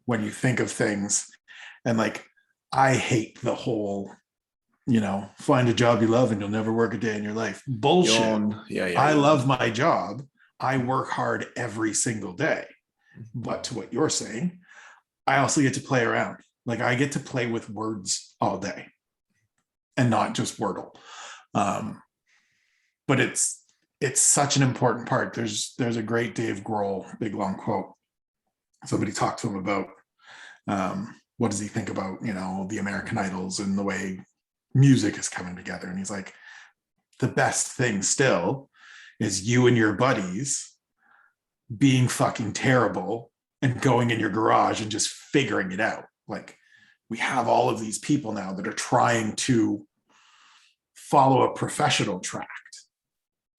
when you think of things, and like, I hate the whole, find a job you love and you'll never work a day in your life. Bullshit. I love my job. I work hard every single day. But to what you're saying, I also get to play around. Like, I get to play with words all day and not just Wordle. But it's such an important part. There's a great Dave Grohl, big long quote. Somebody talked to him about what does he think about, the American Idols and the way music is coming together. And he's like, the best thing still is you and your buddies being fucking terrible and going in your garage and just figuring it out. Like, we have all of these people now that are trying to follow a professional track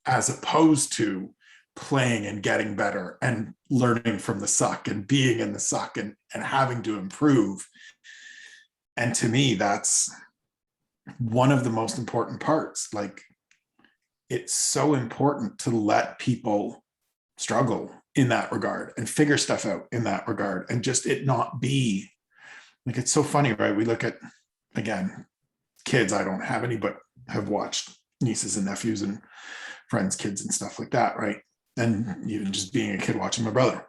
as opposed to playing and getting better and learning from the suck and being in the suck and having to improve. And to me, that's one of the most important parts. Like, it's so important to let people struggle in that regard and figure stuff out in that regard, and just it not be like, it's so funny, right? We look at, again, kids, I don't have any, but have watched nieces and nephews and friends' kids and stuff like that, right? And even just being a kid watching my brother,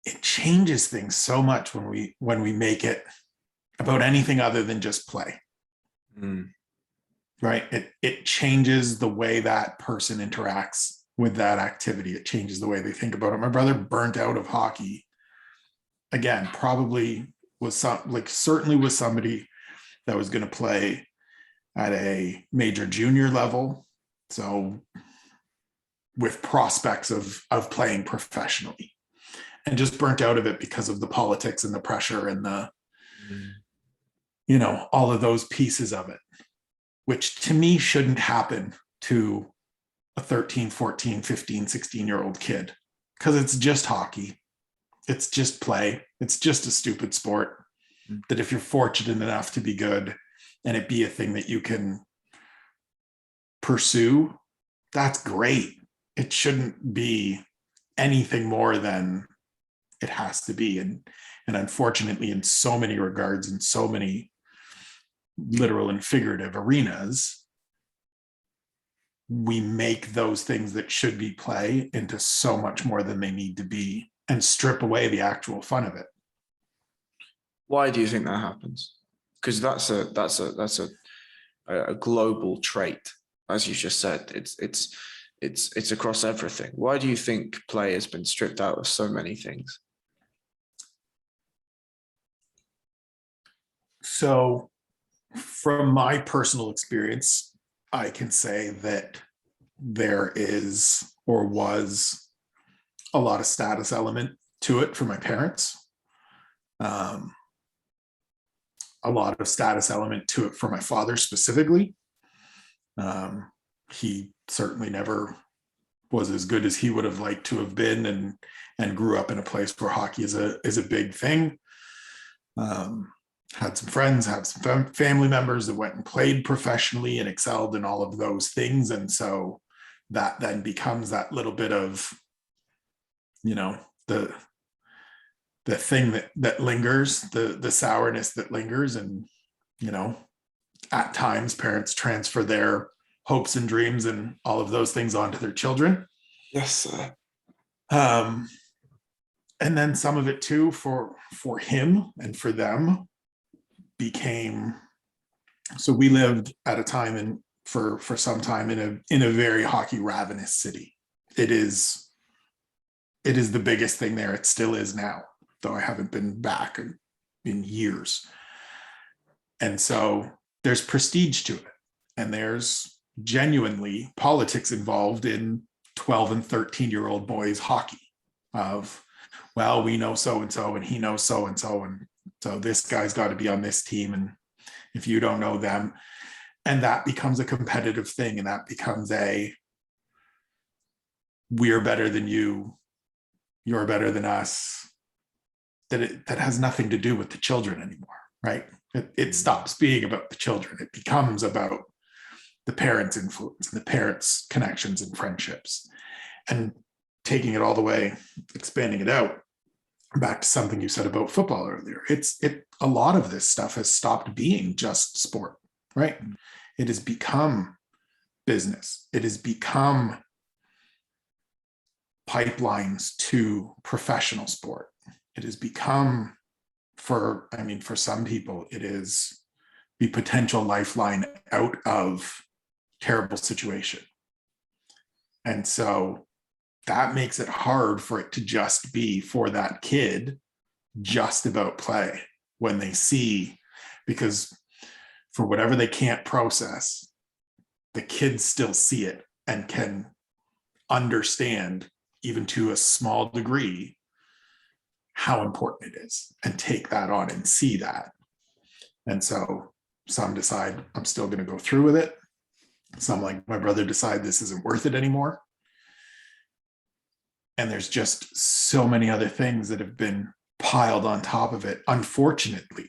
it changes things so much when we make it about anything other than just play. Right? It changes the way that person interacts with that activity. It changes the way they think about it. My brother burnt out of hockey. Again, probably certainly was somebody that was going to play at a major junior level. So with prospects of playing professionally, and just burnt out of it because of the politics and the pressure and the, all of those pieces of it, which to me shouldn't happen to a 13, 14, 15, 16-year-old kid, because it's just hockey. It's just play. It's just a stupid sport that if you're fortunate enough to be good and it be a thing that you can pursue, that's great. It shouldn't be anything more than it has to be. And unfortunately, in so many regards, in so many literal and figurative arenas, we make those things that should be play into so much more than they need to be, and strip away the actual fun of it. Why do you think that happens? Because that's a global trait, as you just said. It's across everything. Why do you think play has been stripped out of so many things? So, from my personal experience, I can say that there is or was a lot of status element to it for my parents. A lot of status element to it for my father specifically. He certainly never was as good as he would have liked to have been, and grew up in a place where hockey is a big thing. Had some friends, had some family members that went and played professionally and excelled in all of those things. And so that then becomes that little bit of, the thing that lingers, the sourness that lingers. And, at times parents transfer their hopes and dreams and all of those things onto their children. Yes, sir. And then some of it too, for him and for them, became, so we lived at a time for some time in a very hockey ravenous city. It is the biggest thing there. It still is now, though I haven't been back in years. And so there's prestige to it, and there's genuinely politics involved in 12 and 13-year-old boys hockey of, well, we know so-and-so and he knows so-and-so, and so this guy's got to be on this team, and if you don't know them, and that becomes a competitive thing, and that becomes a, we're better than you, you're better than us, that has nothing to do with the children anymore, right? It stops being about the children. It becomes about the parents' influence and the parents' connections and friendships. And taking it all the way, expanding it out, back to something you said about football earlier, a lot of this stuff has stopped being just sport, right? It has become business. It has become pipelines to professional sport. It has become, for some people, it is the potential lifeline out of terrible situation. And so that makes it hard for it to just be, for that kid, just about play when they see, because for whatever they can't process, the kids still see it and can understand, even to a small degree, how important it is, and take that on and see that. And so some decide, I'm still going to go through with it. Some, like my brother, decide this isn't worth it anymore. And there's just so many other things that have been piled on top of it, unfortunately,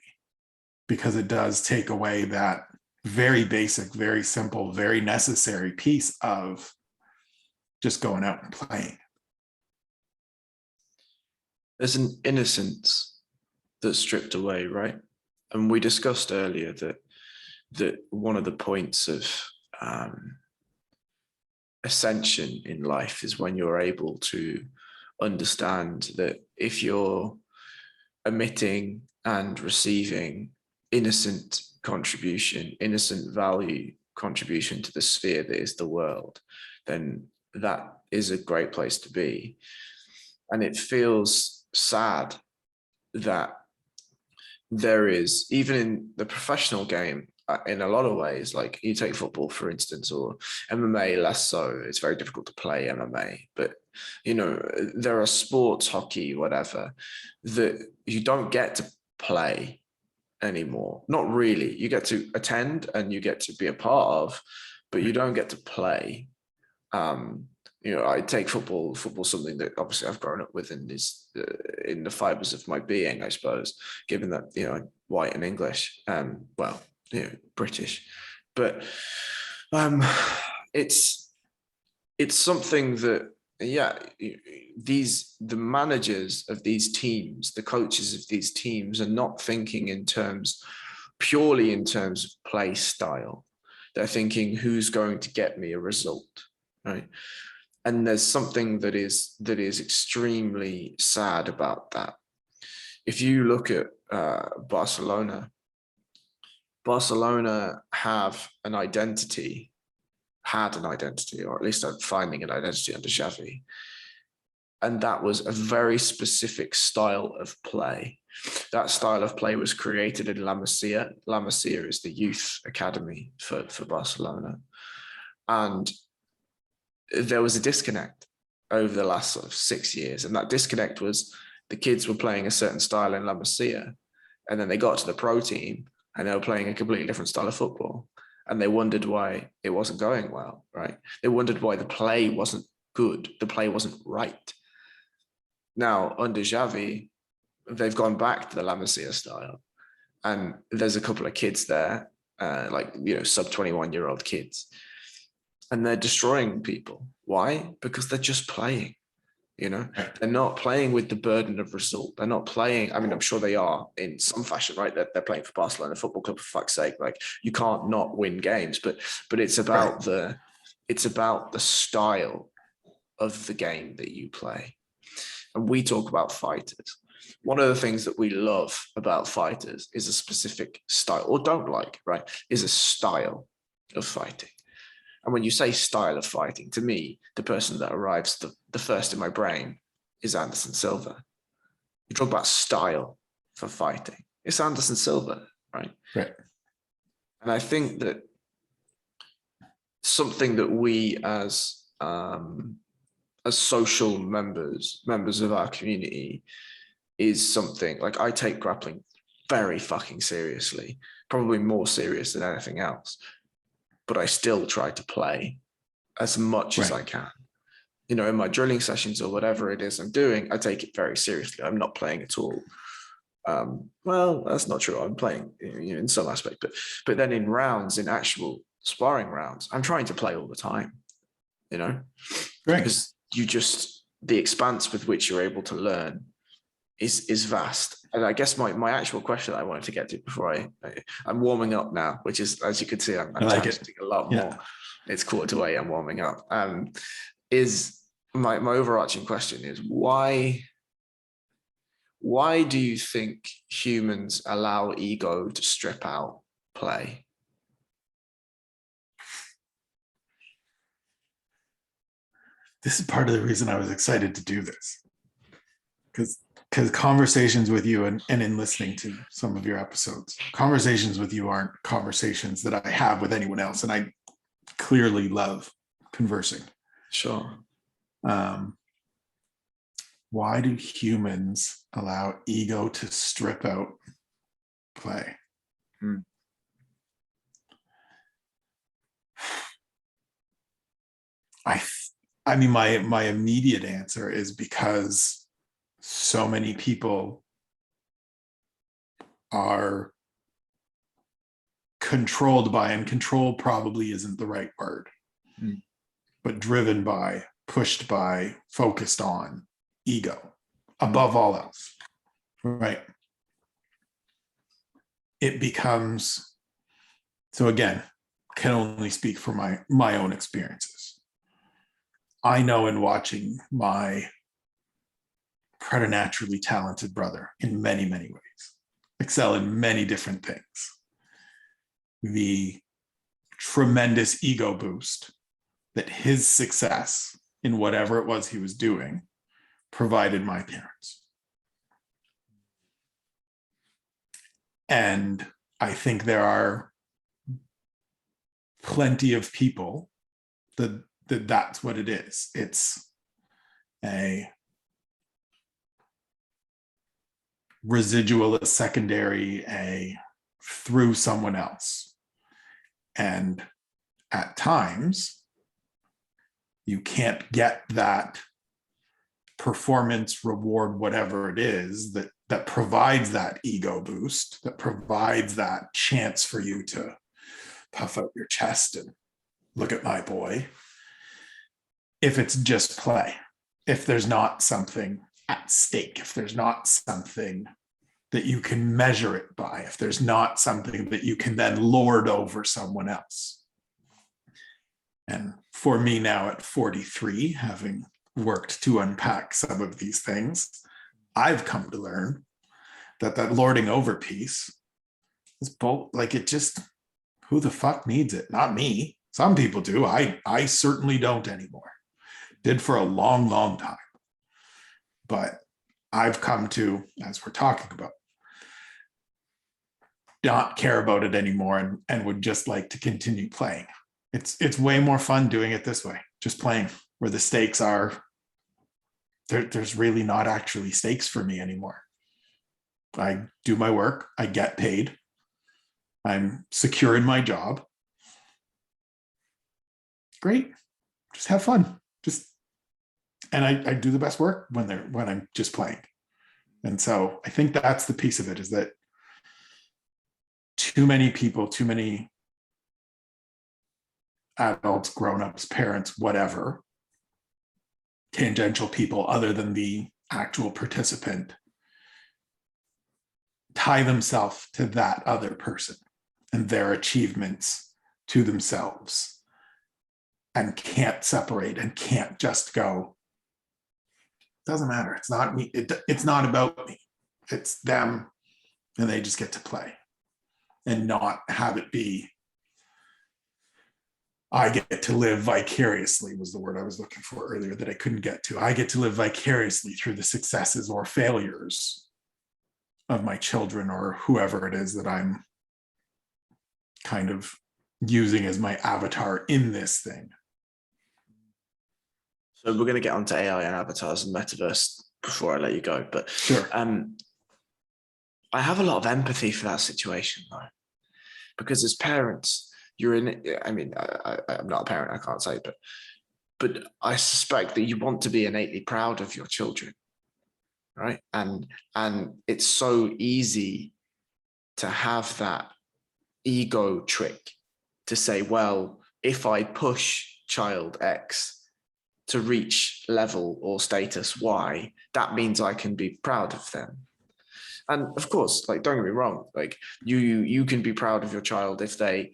because it does take away that very basic, very simple, very necessary piece of just going out and playing. There's an innocence that's stripped away, right? And we discussed earlier that one of the points of ascension in life is when you're able to understand that if you're emitting and receiving innocent contribution, innocent value contribution to the sphere that is the world, then that is a great place to be. And it feels sad that there is, even in the professional game, in a lot of ways. Like you take football, for instance, or MMA, less so. It's very difficult to play MMA. But, there are sports, hockey, whatever, that you don't get to play anymore. Not really. You get to attend and you get to be a part of, but you don't get to play. I take football something that obviously I've grown up with and is in the fibers of my being, I suppose, given that, I'm white and English, British, but it's something that, the managers of these teams, the coaches of these teams are not thinking purely in terms of play style. They're thinking, who's going to get me a result, right? And there's something that is extremely sad about that. If you look at Barcelona had an identity, or at least finding an identity under Xavi. And that was a very specific style of play. That style of play was created in La Masia. La Masia is the youth academy for Barcelona. And there was a disconnect over the last sort of 6 years. And that disconnect was the kids were playing a certain style in La Masia. And then they got to the pro team and they were playing a completely different style of football. And they wondered why it wasn't going well, right? They wondered why the play wasn't good. The play wasn't right. Now, under Xavi, they've gone back to the La Masia style. And there's a couple of kids there, sub 21-year-old kids. And they're destroying people. Why? Because they're just playing. They're not playing with the burden of result. They're not playing. I mean, I'm sure they are in some fashion, right? They're playing for Barcelona Football Club, for fuck's sake. Like, you can't not win games, but it's about the style of the game that you play. And we talk about fighters. One of the things that we love about fighters is a specific style, or don't like, right? Is a style of fighting. And when you say style of fighting, to me, the person that arrives the first in my brain is Anderson Silva. You talk about style for fighting. It's Anderson Silva, right? Right. And I think that something that we as social members of our community is something like, I take grappling very fucking seriously, probably more serious than anything else. But I still try to play as much as I can. In my drilling sessions or whatever it is I'm doing, I take it very seriously. I'm not playing at all. Well, that's not true. I'm playing in some aspect, but then in rounds, in actual sparring rounds, I'm trying to play all the time, because the expanse with which you're able to learn is vast. And I guess my actual question that I wanted to get to before I'm warming up now, which is, as you can see, I'm tangenting a lot more. It's 7:45, I'm warming up. Is my overarching question is, why do you think humans allow ego to strip out play? This is part of the reason I was excited to do this. Because conversations with you and in listening to some of your episodes, conversations with you aren't conversations that I have with anyone else. And I clearly love conversing. Sure. Why do humans allow ego to strip out play? I mean, my immediate answer is because so many people are controlled by, and control probably isn't the right word, but driven by, pushed by, focused on ego above all else, right? It becomes, so again, can only speak for my own experiences. I know in watching my preternaturally talented brother in many, many ways, excel in many different things, the tremendous ego boost that his success in whatever it was he was doing provided my parents. And I think there are plenty of people that's what it is. It's a residual, a secondary, a through someone else. And at times, you can't get that performance reward, whatever it is, that provides that ego boost, that provides that chance for you to puff out your chest and look at my boy. If it's just play, if there's not something at stake, if there's not something that you can measure it by, if there's not something that you can then lord over someone else. And for me now at 43, having worked to unpack some of these things, I've come to learn that lording over piece is both like, it just, who the fuck needs it? Not me. Some people do. I certainly don't anymore. Did for a long, long time. But I've come to, as we're talking about, not care about it anymore and would just like to continue playing. It's way more fun doing it this way, just playing, where the stakes are, there's really not actually stakes for me anymore. I do my work, I get paid, I'm secure in my job. Great, just have fun. And I do the best work when I'm just playing. And so I think that's the piece of it, is that too many people, too many adults, grown-ups, parents, whatever, tangential people other than the actual participant, tie themselves to that other person and their achievements to themselves, and can't separate and can't just go, doesn't matter, it's not me, it's not about me, it's them, and they just get to play and not have it be, I get to live vicariously, was the word I was looking for earlier that I couldn't get to. I get to live vicariously through the successes or failures of my children or whoever it is that I'm kind of using as my avatar in this thing. So we're going to get onto AI and avatars and metaverse before I let you go. But sure, I have a lot of empathy for that situation, though, because as parents, you're in it. I mean, I'm not a parent, I can't say, but I suspect that you want to be innately proud of your children, right? And it's so easy to have that ego trick to say, well, if I push child X to reach level or status Y, that means I can be proud of them. And of course, like, don't get me wrong, like you can be proud of your child if they,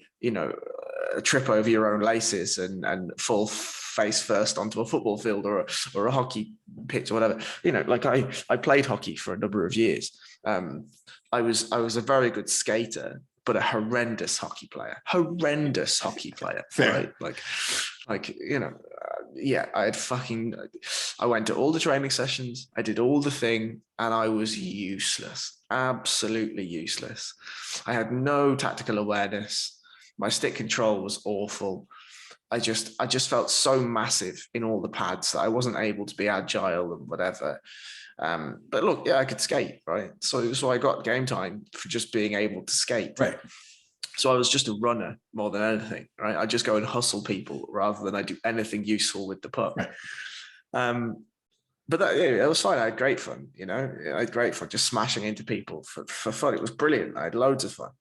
trip over your own laces and fall face first onto a football field or a hockey pitch or whatever. Like I played hockey for a number of years. I was a very good skater, but a horrendous hockey player. Fair. Right? Yeah, I went to all the training sessions, I did all the thing, and I was useless, absolutely useless. I had no tactical awareness. My stick control was awful. I just felt so massive in all the pads that I wasn't able to be agile and whatever. But look, yeah, I could skate, right? So I got game time for just being able to skate. Right. So I was just a runner more than anything, right? I just go and hustle people rather than I do anything useful with the puck. Right. But it was fine. I had great fun, I had great fun just smashing into people for fun. It was brilliant. I had loads of fun.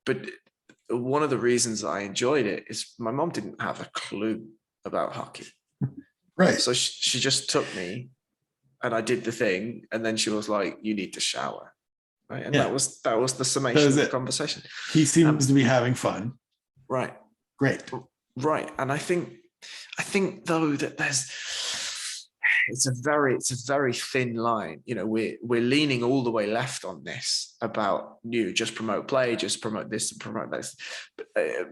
But one of the reasons I enjoyed it is my mom didn't have a clue about hockey. Right. So she just took me and I did the thing. And then she was like, you need to shower. Right. And that was the summation of the conversation. He seems to be having fun. Right. Great. Right. And I think though that it's a very thin line. We're leaning all the way left on this about just promote play, just promote this and promote this.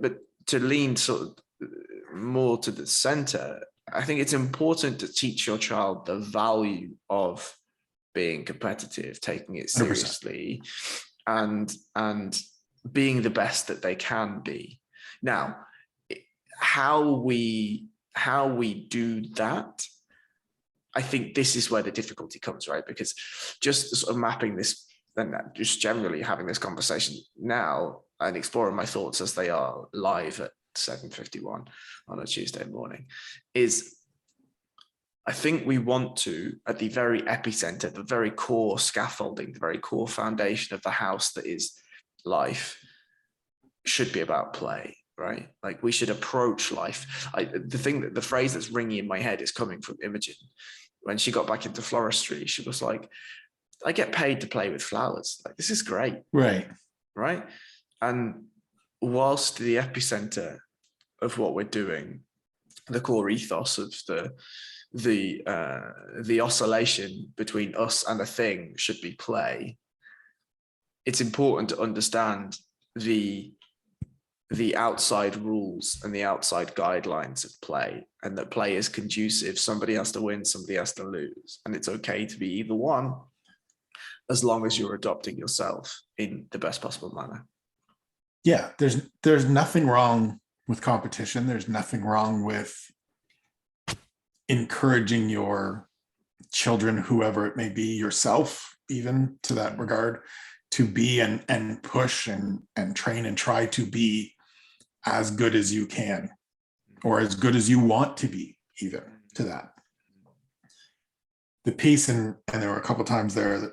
But to lean sort of more to the center, I think it's important to teach your child the value of being competitive, taking it seriously, 100%. and being the best that they can be. Now, how we do that, I think this is where the difficulty comes, right? Because just sort of mapping this and just generally having this conversation now and exploring my thoughts as they are live at 7:51 on a Tuesday morning is, I think we want to, at the very epicenter, the very core scaffolding, the very core foundation of the house that is life, should be about play, right? Like we should approach life. The phrase that's ringing in my head is coming from Imogen. When she got back into floristry, she was like, I get paid to play with flowers. Like, this is great. Right. Right. And whilst the epicenter of what we're doing, the core ethos of the oscillation between us and a thing should be play, it's important to understand the outside rules and the outside guidelines of play, and that play is conducive. Somebody has to win, somebody has to lose, and it's okay to be either one, as long as you're adopting yourself in the best possible manner. Yeah, there's nothing wrong with competition. There's nothing wrong with encouraging your children, whoever it may be, yourself, even to that regard, to be and push and train and try to be as good as you can, or as good as you want to be, even to that. The piece, and there were a couple times there that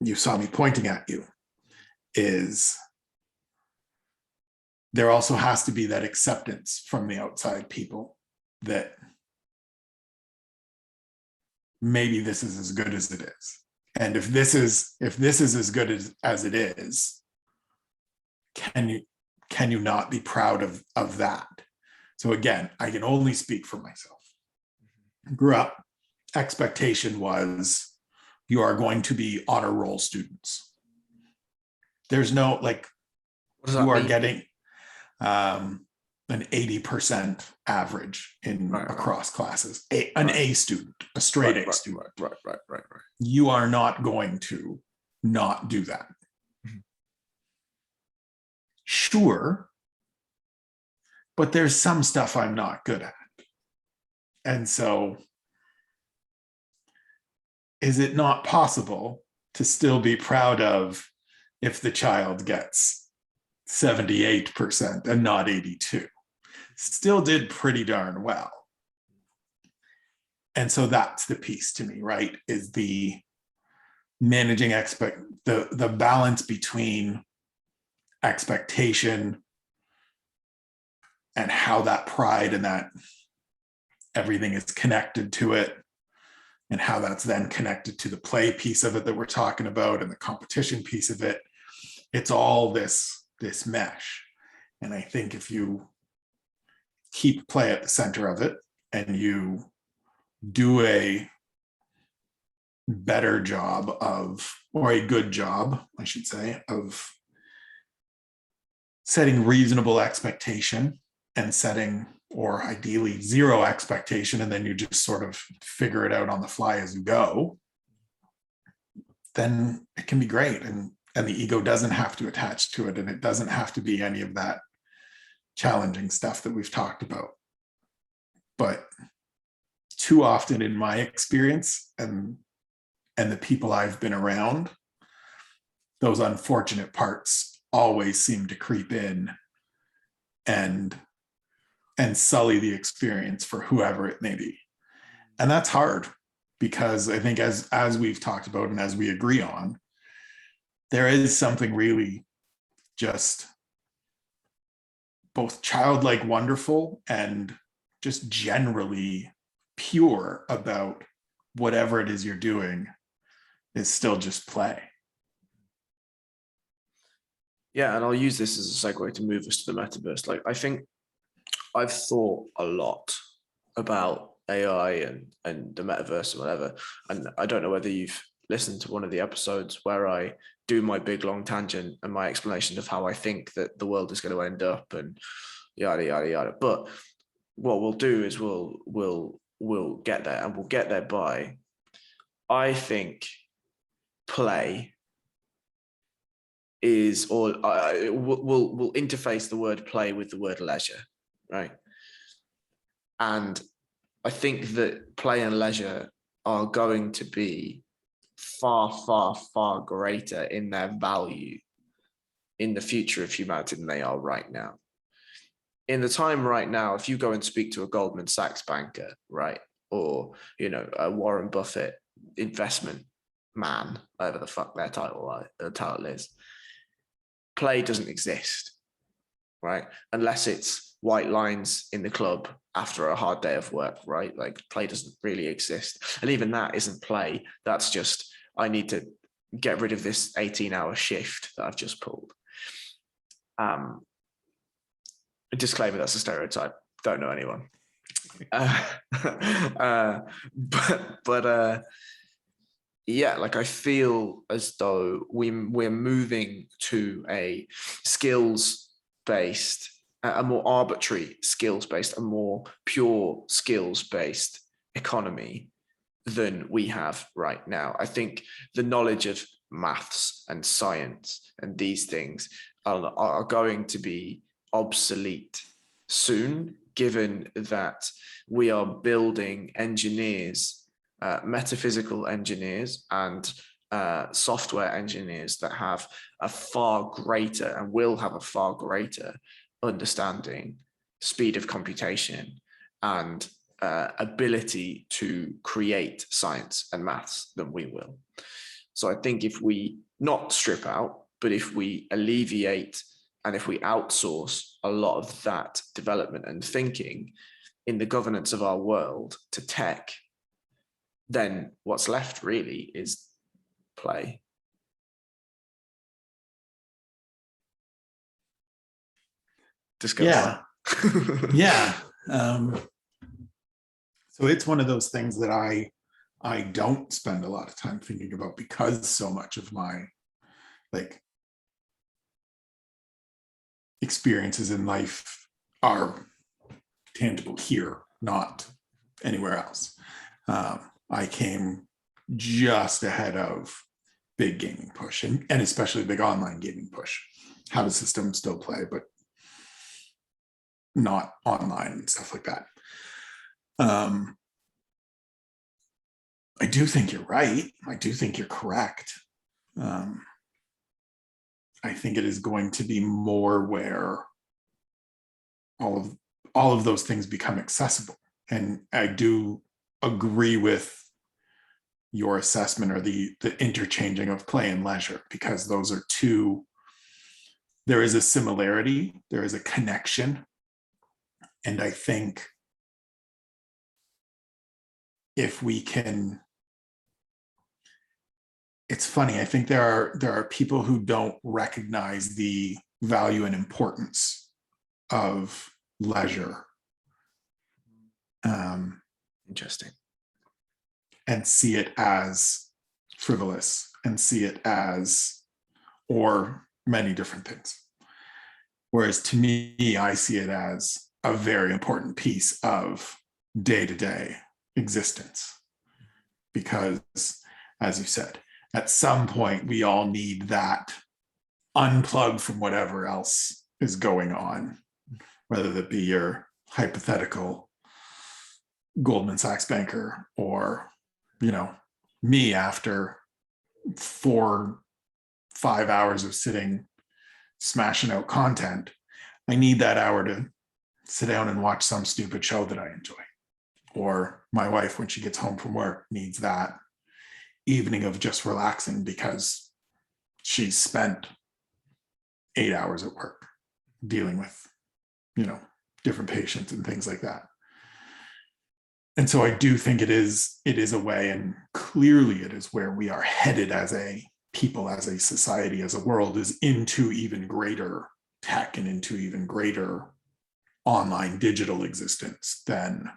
you saw me pointing at you, is there also has to be that acceptance from the outside people that maybe this is as good as it is. And if this is as good as it is, can you not be proud of that? So again, I can only speak for myself. Grew up, expectation was you are going to be honor roll students. There's no, like, you are getting an 80% average in across classes. An A student, a straight A student. Right. You are not going to not do that. Mm-hmm. Sure, but there's some stuff I'm not good at. And so, is it not possible to still be proud of if the child gets 78% and not 82? Still did pretty darn well. And so that's the piece to me, right? Is the managing the balance between expectation and how that pride and that everything is connected to it, and how that's then connected to the play piece of it that we're talking about and the competition piece of it. It's all this mesh. And I think if you keep play at the center of it and you do a better job of, or a good job, I should say, of setting reasonable expectation and setting, or ideally zero expectation, and then you just sort of figure it out on the fly as you go, then it can be great. And the ego doesn't have to attach to it, and it doesn't have to be any of that challenging stuff that we've talked about. But too often in my experience and the people I've been around, those unfortunate parts always seem to creep in and sully the experience for whoever it may be. And that's hard, because I think as we've talked about and as we agree on, there is something really just both childlike wonderful and just generally pure about whatever it is you're doing is still just play. Yeah, and I'll use this as a segue to move us to the metaverse. Like, I think I've thought a lot about AI and the metaverse and whatever. And I don't know whether you've listened to one of the episodes where I do my big long tangent and my explanation of how I think that the world is going to end up and yada, yada, yada. But what we'll do is we'll get there, and we'll get there by, I think, play is, or will interface the word play with the word leisure, right? And I think that play and leisure are going to be far, far, far greater in their value in the future of humanity than they are right now. In the time right now, if you go and speak to a Goldman Sachs banker, right, or a Warren Buffett investment man, whatever the fuck their title is, play doesn't exist, right? Unless it's white lines in the club after a hard day of work, right? Like play doesn't really exist. And even that isn't play. That's just, I need to get rid of this 18-hour shift that I've just pulled. A disclaimer, that's a stereotype. Don't know anyone. Yeah, like I feel as though we're moving to a skills-based, a more arbitrary skills-based, a more pure skills-based economy than we have right now. I think the knowledge of maths and science and these things are going to be obsolete soon, given that we are building engineers, metaphysical engineers and software engineers that have a far greater and will have a far greater understanding, speed of computation, and ability to create science and maths than we will. So I think if we not strip out, but if we alleviate and if we outsource a lot of that development and thinking in the governance of our world to tech, then what's left really is play. Discuss. Yeah. Yeah. So it's one of those things that I don't spend a lot of time thinking about, because so much of my experiences in life are tangible here, not anywhere else. I came just ahead of big gaming push, and especially big online gaming push. Have a system, still play, but not online and stuff like that. I do think you're right. I do think you're correct. I think it is going to be more where all of those things become accessible. And I do agree with your assessment, or the interchanging of play and leisure, because those are two. There is a similarity, there is a connection. And I think if we can, it's funny, I think there are people who don't recognize the value and importance of leisure. Interesting. And see it as frivolous, and see it as, or many different things. Whereas to me, I see it as a very important piece of day-to-day existence. Because, as you said, at some point, we all need that unplug from whatever else is going on, whether that be your hypothetical Goldman Sachs banker, or, me after 4-5 hours of sitting, smashing out content. I need that hour to sit down and watch some stupid show that I enjoy. Or my wife, when she gets home from work, needs that evening of just relaxing because she's spent 8 hours at work dealing with, different patients and things like that. And so I do think it is a way, and clearly it is where we are headed as a people, as a society, as a world, is into even greater tech and into even greater online digital existence than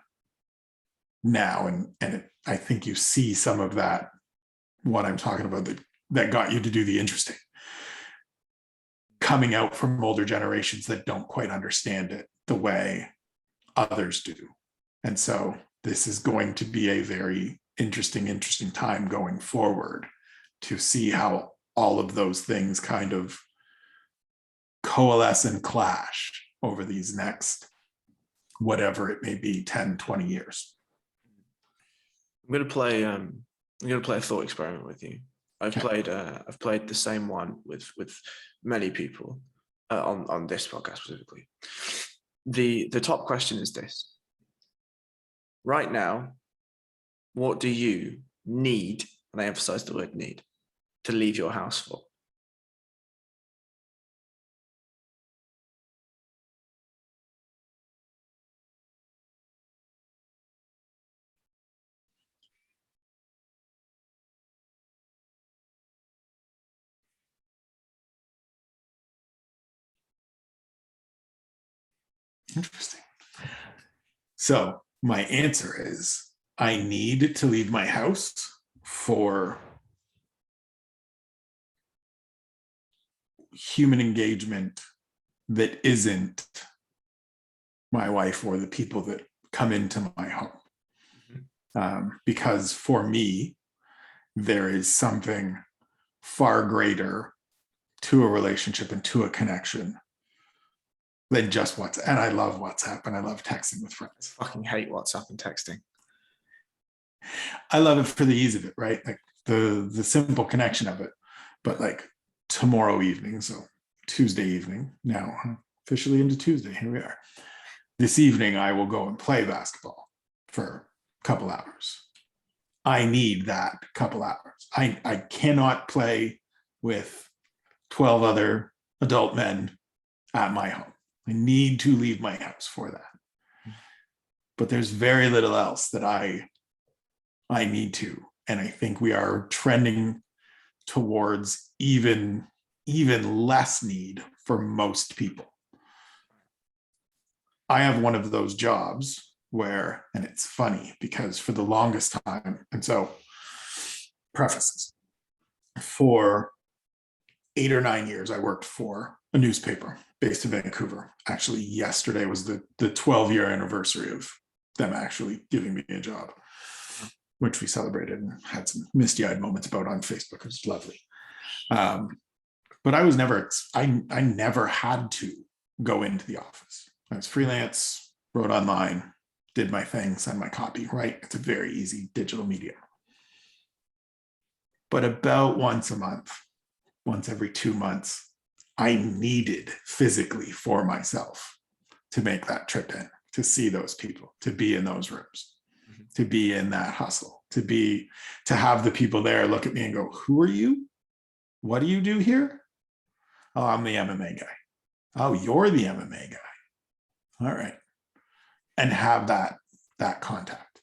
now. And I think you see some of that, what I'm talking about, that got you to do the interesting, coming out from older generations that don't quite understand it the way others do. And so this is going to be a very interesting time going forward, to see how all of those things kind of coalesce and clash over these next, whatever it may be, 10, 20 years. I'm gonna play a thought experiment with you. I've played the same one with many people on this podcast specifically. The top question is this: right now, what do you need, and I emphasize the word need, to leave your house for? Interesting. So my answer is I need to leave my house for human engagement that isn't my wife or the people that come into my home. Because for me, there is something far greater to a relationship and to a connection than just WhatsApp. And I love WhatsApp and I love texting with friends. I fucking hate WhatsApp and texting. I love it for the ease of it, right? Like the simple connection of it. But like tomorrow evening, so Tuesday evening, now officially into Tuesday, here we are. This evening, I will go and play basketball for a couple hours. I need that couple hours. I cannot play with 12 other adult men at my home. I need to leave my house for that. But there's very little else that I need to. And I think we are trending towards even less need for most people. I have one of those jobs where, and it's funny because for the longest time, and so prefaces, for 8 or 9 years, I worked for a newspaper based in Vancouver. Actually, yesterday was the 12-year anniversary of them actually giving me a job, which we celebrated and had some misty-eyed moments about on Facebook. It was lovely. But I was never, I never had to go into the office. I was freelance, wrote online, did my thing, send my copy, right? It's a very easy digital medium. But about once a month, once every 2 months, I needed physically for myself to make that trip in, to see those people, to be in those rooms, to be in that hustle, to have the people there look at me and go, who are you? What do you do here? Oh, I'm the MMA guy. Oh, you're the MMA guy. All right. And have that contact.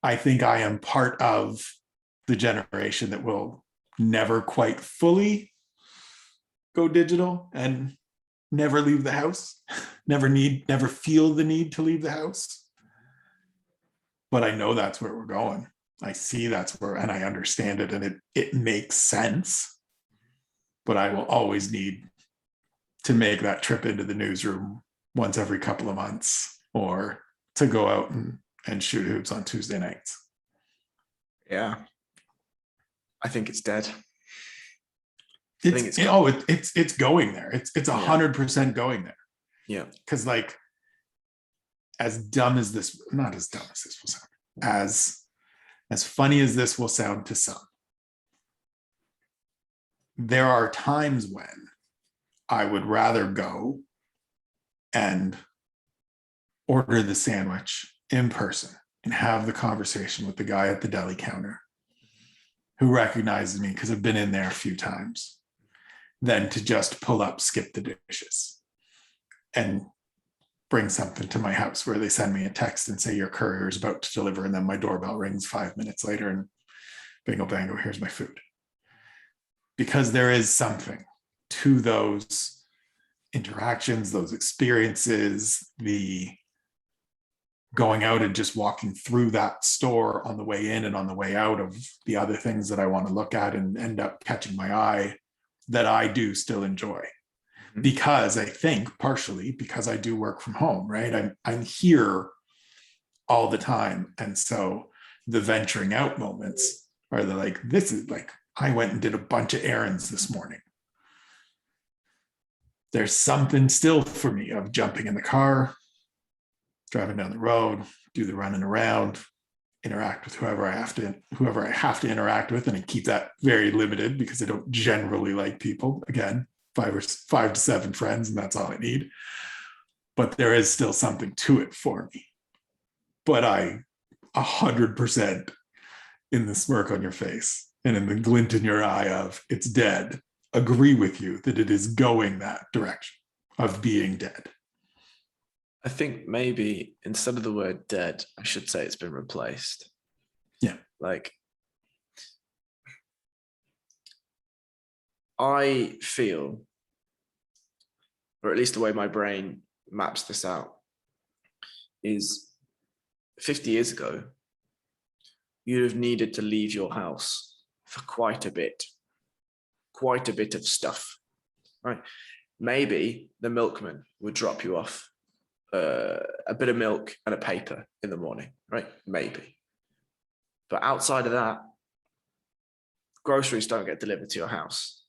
I think I am part of the generation that will never quite fully go digital and never leave the house, never feel the need to leave the house. But I know that's where we're going. I see that's where, and I understand it, and it makes sense. But I will always need to make that trip into the newsroom once every couple of months, or to go out and shoot hoops on Tuesday nights. Yeah. I think it's dead. It's going there. It's 100% going there. Yeah. Because like, as dumb as this, not as dumb as this will sound, as funny as this will sound to some, there are times when I would rather go and order the sandwich in person and have the conversation with the guy at the deli counter who recognizes me because I've been in there a few times, than to just pull up, skip the dishes, and bring something to my house where they send me a text and say your courier is about to deliver, and then my doorbell rings 5 minutes later and bingo bango, here's my food. Because there is something to those interactions, those experiences, the going out and just walking through that store on the way in and on the way out of the other things that I want to look at and end up catching my eye, that I do still enjoy. Because I think partially because I do work from home, right? I'm here all the time. And so the venturing out moments are this is like, I went and did a bunch of errands this morning. there's something still for me of jumping in the car, driving down the road, do the running around, interact with whoever I have to interact with, and I keep that very limited because I don't generally like people. Again, five to seven friends, and that's all I need. But there is still something to it for me. But I 100% in the smirk on your face and in the glint in your eye of it's dead, agree with you that it is going that direction of being dead. I think maybe instead of the word dead, I should say it's been replaced. Yeah. Like, I feel, or at least the way my brain maps this out, is 50 years ago, you'd have needed to leave your house for quite a bit of stuff, right? Maybe the milkman would drop you off a bit of milk and a paper in the morning, right? Maybe. But outside of that, groceries don't get delivered to your house.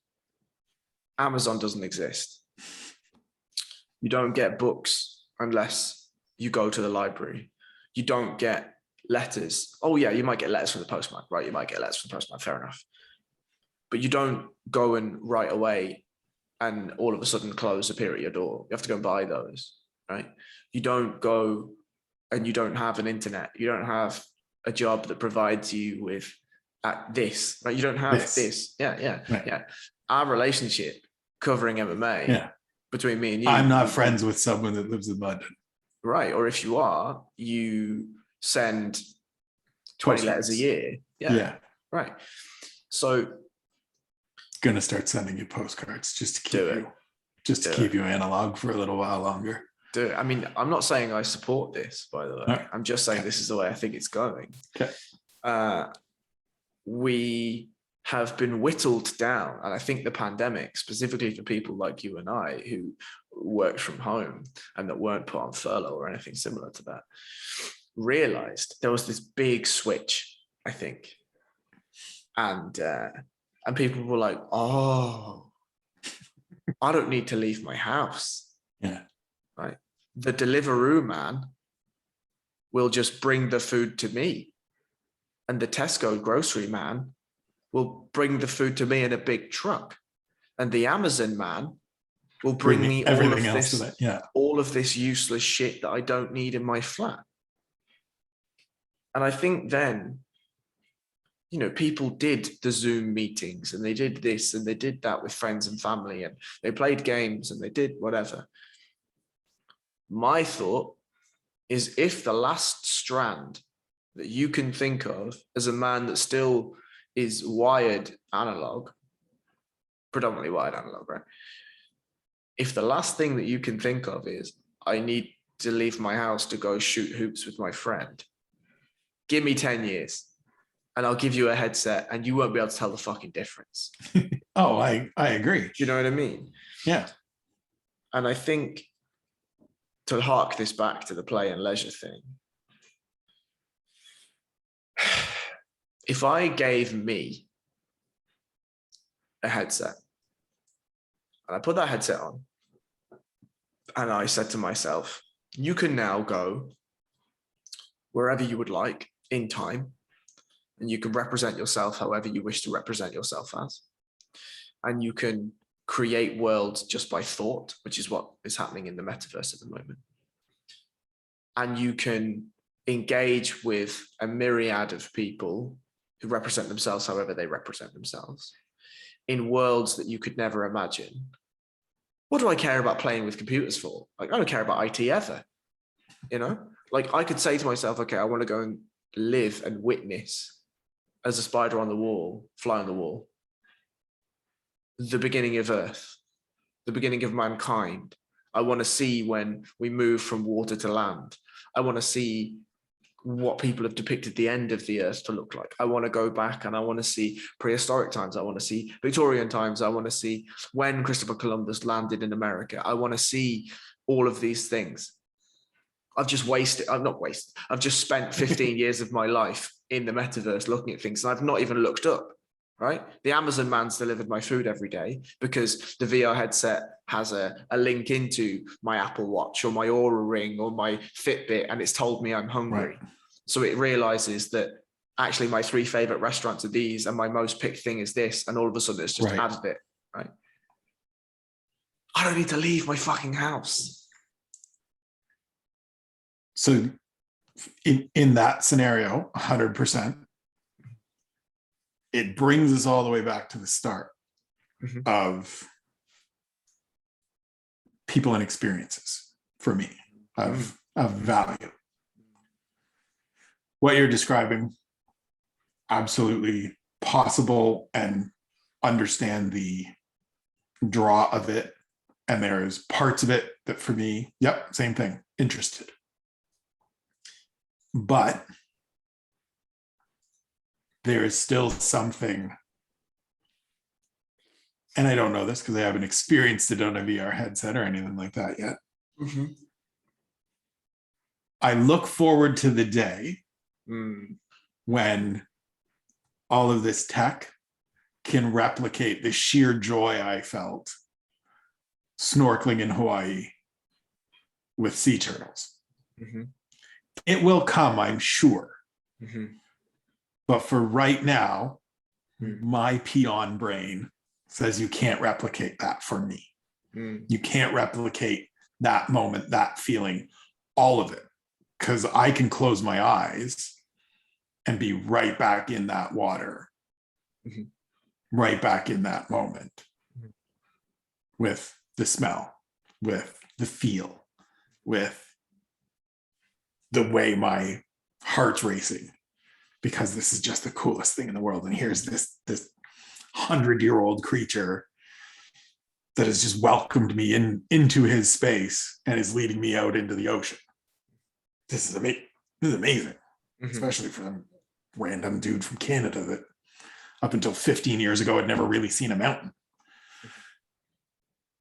Amazon doesn't exist. You don't get books unless you go to the library. You don't get letters. Oh yeah, you might get letters from the postman, right? You might get letters from the postman, fair enough. But you don't go and write away and all of a sudden clothes appear at your door. You have to go and buy those, right? You don't go and you don't have an internet. You don't have a job that provides you with this, right? You don't have this. Yeah. Our relationship covering MMA between me and you. I'm not friends with someone that lives in London. Right. Or if you are, you send 20 letters a year. Yeah. Right. So gonna start sending you postcards just to keep you analog for a little while longer. Do it. I mean, I'm not saying I support this, by the way. Right. I'm just saying this is the way I think it's going. Okay. We have been whittled down, and I think the pandemic, specifically for people like you and I who worked from home and that weren't put on furlough or anything similar to that, realized there was this big switch, I think. And people were like, oh, I don't need to leave my house. Yeah. Right. The Deliveroo man will just bring the food to me. And the Tesco grocery man will bring the food to me in a big truck. And the Amazon man will bring me all of this useless shit that I don't need in my flat. And I think then, you know, people did the Zoom meetings and they did this and they did that with friends and family and they played games and they did whatever. My thought is, if the last strand that you can think of as a man that still is wired analog, predominantly wired analog, right? If the last thing that you can think of is, I need to leave my house to go shoot hoops with my friend, give me 10 years and I'll give you a headset and you won't be able to tell the fucking difference. Oh, I agree. Do you know what I mean? Yeah. And I think, to hark this back to the play and leisure thing, if I gave me a headset and I put that headset on and I said to myself, you can now go wherever you would like in time and you can represent yourself however you wish to represent yourself as, and you can create worlds just by thought, which is what is happening in the metaverse at the moment. And you can engage with a myriad of people who represent themselves however they represent themselves in worlds that you could never imagine. What do I care about playing with computers for? Like, I don't care about IT ever, you know? Like, I could say to myself, okay, I want to go and live and witness as a spider on the wall, fly on the wall, the beginning of Earth, the beginning of mankind. I want to see when we move from water to land. I want to see what people have depicted the end of the Earth to look like. I want to go back and I want to see prehistoric times. I want to see Victorian times. I want to see when Christopher Columbus landed in America. I want to see all of these things. I've just spent 15 years of my life in the metaverse looking at things and I've not even looked up. right? The Amazon man's delivered my food every day because the VR headset has a link into my Apple Watch or my Aura Ring or my Fitbit, and it's told me I'm hungry. Right. So it realizes that actually my 3 favorite restaurants are these and my most picked thing is this. And all of a sudden it's just Right. added it, right? I don't need to leave my fucking house. So in that scenario, 100%, it brings us all the way back to the start of people and experiences for me of value. What you're describing, absolutely possible, and understand the draw of it. And there's parts of it that for me, yep, same thing, interested. But there is still something, and I don't know this because I haven't experienced it on a VR headset or anything like that yet. I look forward to the day when all of this tech can replicate the sheer joy I felt snorkeling in Hawaii with sea turtles. It will come, I'm sure. But for right now, my peon brain says you can't replicate that for me. You can't replicate that moment, that feeling, all of it. Because I can close my eyes and be right back in that water, right back in that moment with the smell, with the feel, with the way my heart's racing, because this is just the coolest thing in the world. And here's this 100-year-old creature that has just welcomed me into his space and is leading me out into the ocean. This is amazing, especially for a random dude from Canada that up until 15 years ago had never really seen a mountain.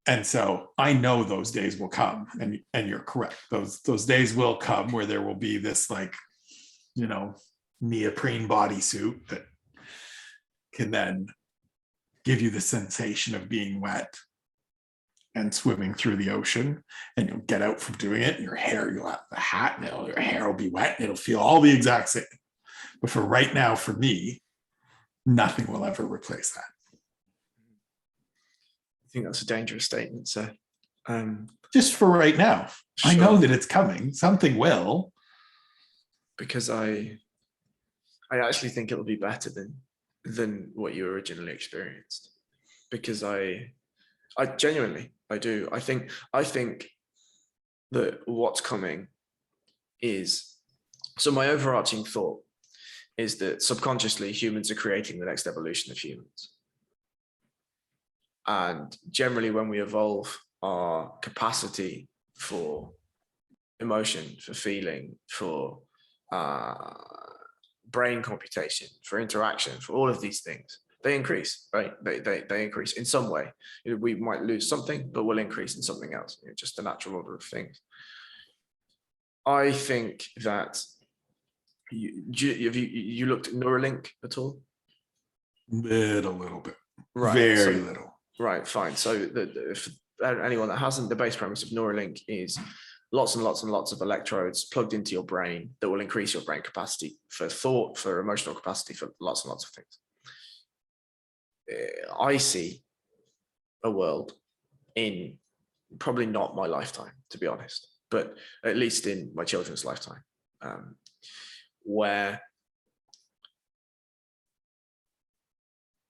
And so I know those days will come, and you're correct. Those days will come where there will be this, like, neoprene bodysuit that can then give you the sensation of being wet and swimming through the ocean, and you'll get out from doing it, and you'll have the hat, and your hair will be wet, and it'll feel all the exact same. But for right now, for me, nothing will ever replace that. I think that's a dangerous statement. So just for right now, sure. I know that it's coming. Something will. Because I actually think it'll be better than what you originally experienced. Because I genuinely, I do. I think that what's coming is, so my overarching thought is that subconsciously humans are creating the next evolution of humans. And generally when we evolve, our capacity for emotion, for feeling, for brain computation, for interaction, for all of these things, they increase, right? They increase in some way. We might lose something, but we'll increase in something else. Just the natural order of things. I think that you looked at Neuralink at all? A little bit, right? Very little. Right, fine. So if anyone that hasn't, the base premise of Neuralink is lots and lots and lots of electrodes plugged into your brain that will increase your brain capacity for thought, for emotional capacity, for lots and lots of things. I see a world in probably not my lifetime, to be honest, but at least in my children's lifetime, where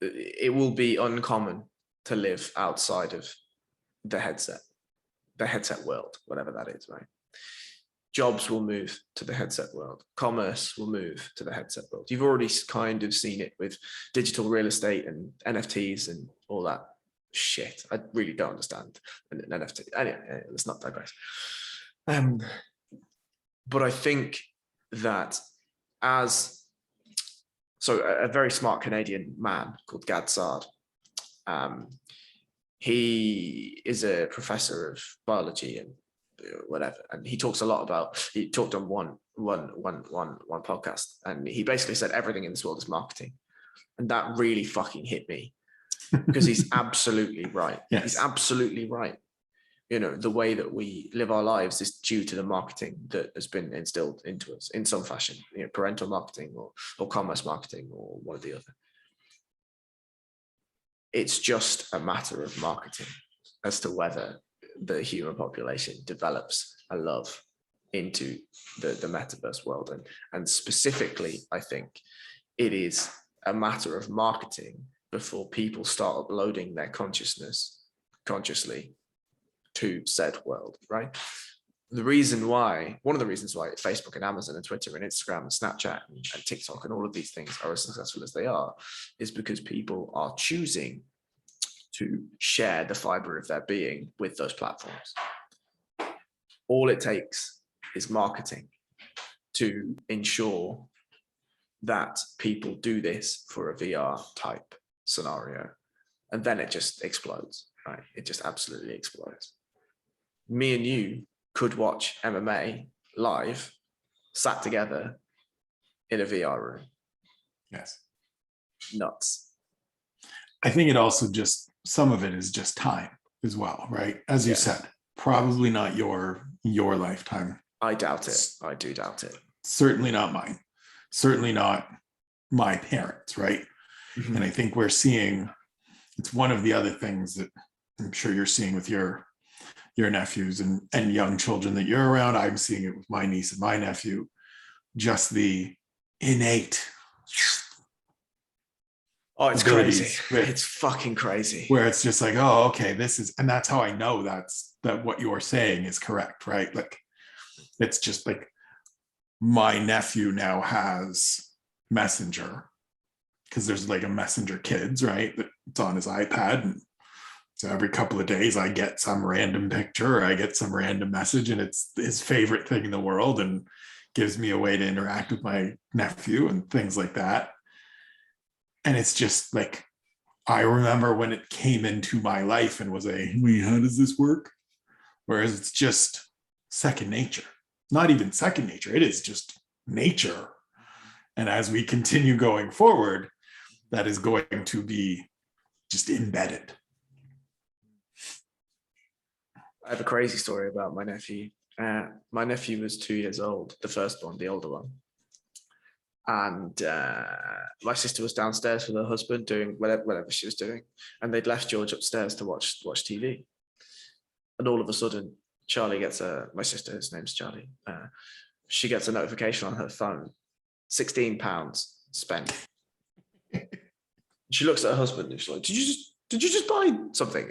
it will be uncommon to live outside of the headset world, whatever that is, right? Jobs will move to the headset world. Commerce will move to the headset world. You've already kind of seen it with digital real estate and NFTs and all that shit. I really don't understand an NFT. Anyway, let's not digress. But I think that a very smart Canadian man called Gad Sard, he is a professor of biology and whatever, and he talks a lot about. He talked on one podcast, and he basically said everything in this world is marketing. And that really fucking hit me, because he's absolutely right. Yes. He's absolutely right. You know, the way that we live our lives is due to the marketing that has been instilled into us in some fashion, you know, parental marketing or commerce marketing or one or the other. It's just a matter of marketing as to whether the human population develops a love into the metaverse world. And specifically, I think it is a matter of marketing before people start uploading their consciousness consciously to said world, right? One of the reasons why Facebook and Amazon and Twitter and Instagram and Snapchat and TikTok and all of these things are as successful as they are is because people are choosing to share the fiber of their being with those platforms. All it takes is marketing to ensure that people do this for a VR type scenario, and then it just explodes, right? It just absolutely explodes. Me and you could watch MMA live, sat together in a VR room. Yes. Nuts. I think it also just, some of it is just time as well, right? As you said, probably not your lifetime. I doubt it. I do doubt it. Certainly not mine. Certainly not my parents, right? Mm-hmm. And I think we're seeing, it's one of the other things that I'm sure you're seeing with your nephews and young children that you're around. I'm seeing it with my niece and my nephew, just the innate. Oh, it's crazy. It's fucking crazy. Where it's just like, oh, okay, this is, and that's how I know that what you're saying is correct, right? Like, it's just like, my nephew now has Messenger, because there's like a Messenger Kids, right? It's on his iPad. And so every couple of days I get some random picture, or I get some random message, and it's his favorite thing in the world and gives me a way to interact with my nephew and things like that. And it's just like, I remember when it came into my life and was wait, how does this work? Whereas it's just second nature. Not even second nature, it is just nature. And as we continue going forward, that is going to be just embedded. I have a crazy story about my nephew. My nephew was 2 years old, the first one, the older one. And my sister was downstairs with her husband doing whatever she was doing. And they'd left George upstairs to watch TV. And all of a sudden, Charlie gets my sister, his name's Charlie. She gets a notification on her phone, £16 spent. She looks at her husband and she's like, did you just buy something?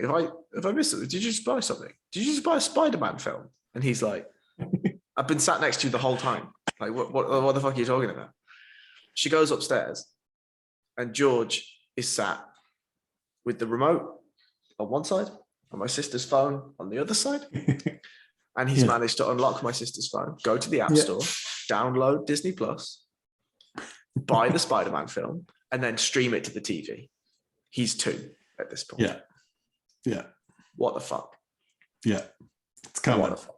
If I missed it, did you just buy something? Did you just buy a Spider-Man film? And he's like, I've been sat next to you the whole time. Like, what the fuck are you talking about? She goes upstairs and George is sat with the remote on one side and my sister's phone on the other side. And he's managed to unlock my sister's phone, go to the App Store, download Disney Plus, buy the Spider-Man film, and then stream it to the TV. He's 2 at this point. Yeah. What the fuck? Yeah. It's coming. What the fuck?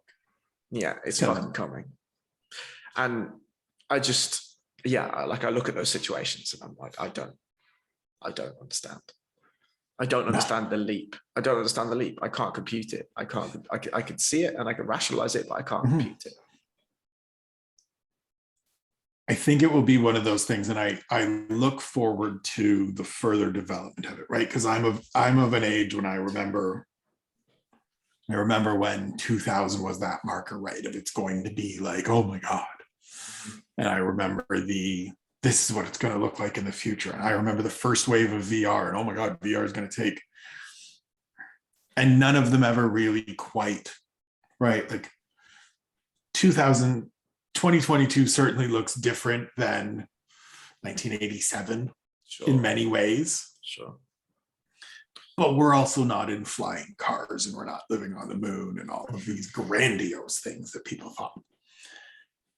Yeah, it's fucking coming. And I just, I look at those situations and I'm like, I don't understand. I don't understand the leap. I don't understand the leap. I can't compute it. I can see it and I can rationalize it, but I can't compute it. I think it will be one of those things, and I look forward to the further development of it, right? Because I'm of an age when I remember when 2000 was that marker, right? Of it's going to be like, oh my God. And I remember this is what it's going to look like in the future. And I remember the first wave of VR, and oh my God, VR is going to take, and none of them ever really quite, right? Like 2022 certainly looks different than 1987 in many ways. Sure. But we're also not in flying cars and we're not living on the moon and all of these grandiose things that people thought.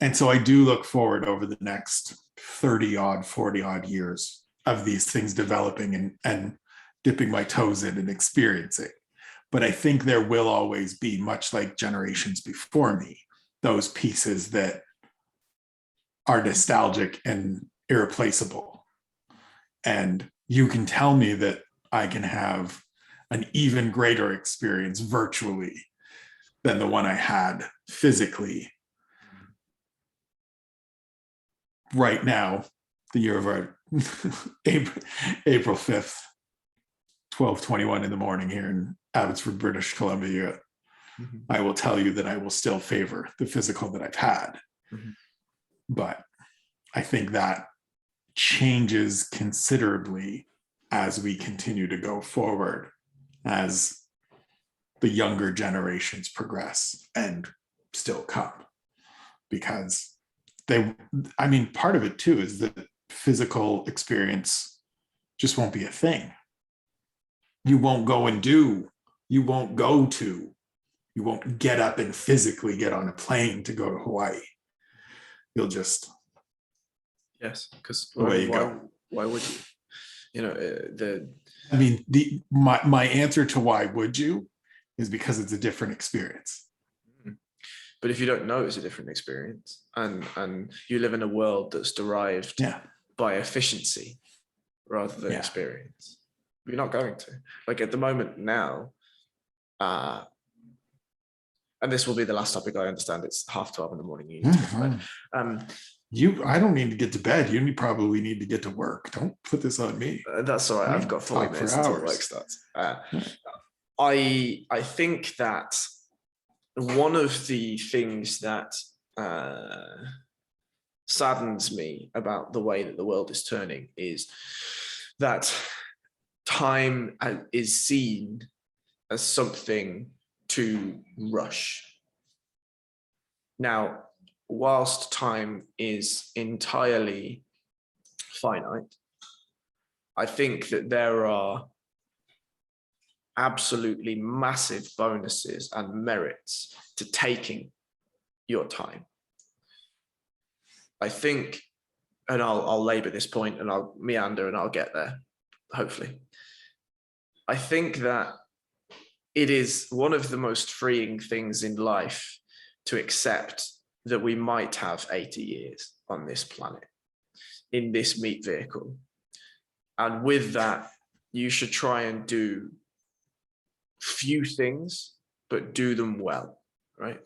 And so I do look forward over the next 30 odd, 40 odd years of these things developing and dipping my toes in and experiencing. But I think there will always be, much like generations before me, those pieces that are nostalgic and irreplaceable. And you can tell me that I can have an even greater experience virtually than the one I had physically right now, the year of our April 5th, 12:21 in the morning here in Abbotsford, British Columbia. Mm-hmm. I will tell you that I will still favor the physical that I've had. Mm-hmm. But I think that changes considerably as we continue to go forward, as the younger generations progress and still come. Because part of it too is that physical experience just won't be a thing. You won't get up and physically get on a plane to go to Hawaii. You'll just. Yes, because why would you? My answer to why would you is because it's a different experience. But if you don't know it's a different experience, and you live in a world that's derived by efficiency rather than experience, you're not going to. Like at the moment now, and this will be the last topic, I understand it's 12:30 in the morning. You need to get to bed. I don't need to get to bed. You probably need to get to work. Don't put this on me. That's all right. I've got 40 minutes until work starts. I think that one of the things that saddens me about the way that the world is turning is that time is seen as something to rush. Now, whilst time is entirely finite, I think that there are absolutely massive bonuses and merits to taking your time. I think, and I'll labor this point and I'll meander and I'll get there, hopefully. I think that it is one of the most freeing things in life to accept that we might have 80 years on this planet, in this meat vehicle. And with that, you should try and do few things, but do them well, right?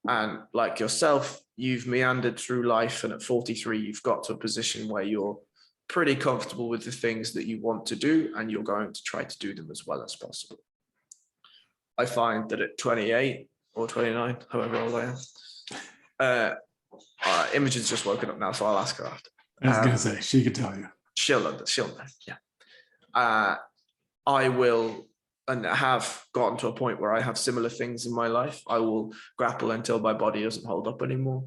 And like yourself, you've meandered through life, and at 43, you've got to a position where you're pretty comfortable with the things that you want to do, and you're going to try to do them as well as possible. I find that at 28 or 29, however old I am, Imogen's just woken up now, so I'll ask her after. I was going to say, she could tell you. She'll know, yeah. I will, and have gotten to a point where I have similar things in my life. I will grapple until my body doesn't hold up anymore.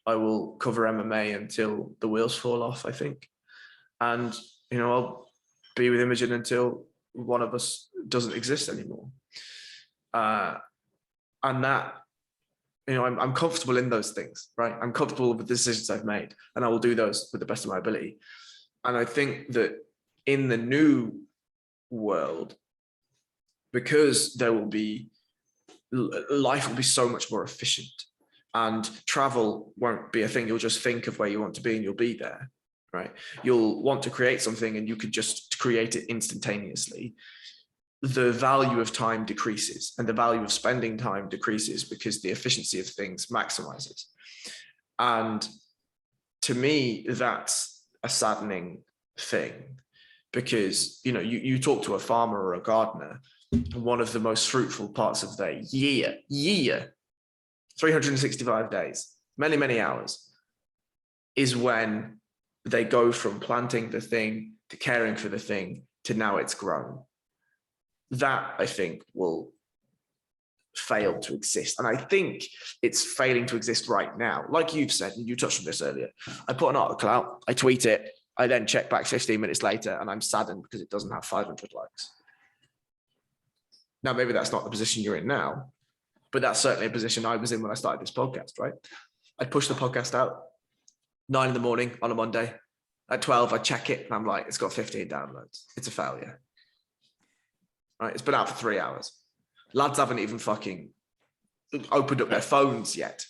I will cover MMA until the wheels fall off, I think. And, I'll be with Imogen until one of us doesn't exist anymore. And that, I'm comfortable in those things, right? I'm comfortable with the decisions I've made, and I will do those with the best of my ability. And I think that in the new world, because life will be so much more efficient, and travel won't be a thing. You'll just think of where you want to be and you'll be there, right? You'll want to create something and you could just create it instantaneously. The value of time decreases, and the value of spending time decreases because the efficiency of things maximizes. And to me, that's a saddening thing, because, you talk to a farmer or a gardener, and one of the most fruitful parts of their year, 365 days, many, many hours, is when they go from planting the thing to caring for the thing to now it's grown. That, I think, will fail to exist. And I think it's failing to exist right now. Like you've said, and you touched on this earlier, I put an article out, I tweet it, I then check back 15 minutes later, and I'm saddened because it doesn't have 500 likes. Now, maybe that's not the position you're in now, but that's certainly a position I was in when I started this podcast, right? I'd push the podcast out 9 a.m. on a Monday. At 12, I check it, and I'm like, it's got 15 downloads. It's a failure. Right? It's been out for 3 hours. Lads haven't even fucking opened up their phones yet,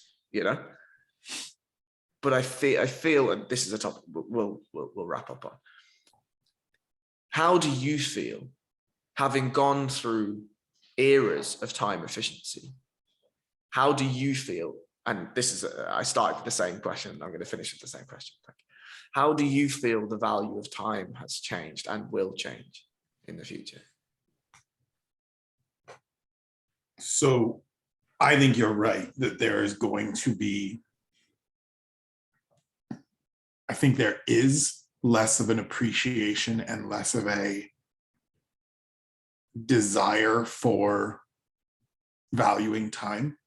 But I feel, and this is a topic we'll wrap up on. how do you feel, having gone through eras of time efficiency? How do you feel? And this is, I started with the same question. I'm going to finish with the same question. How do you feel the value of time has changed and will change in the future? So I think you're right that there is going to be, I think there is less of an appreciation and less of a desire for valuing time.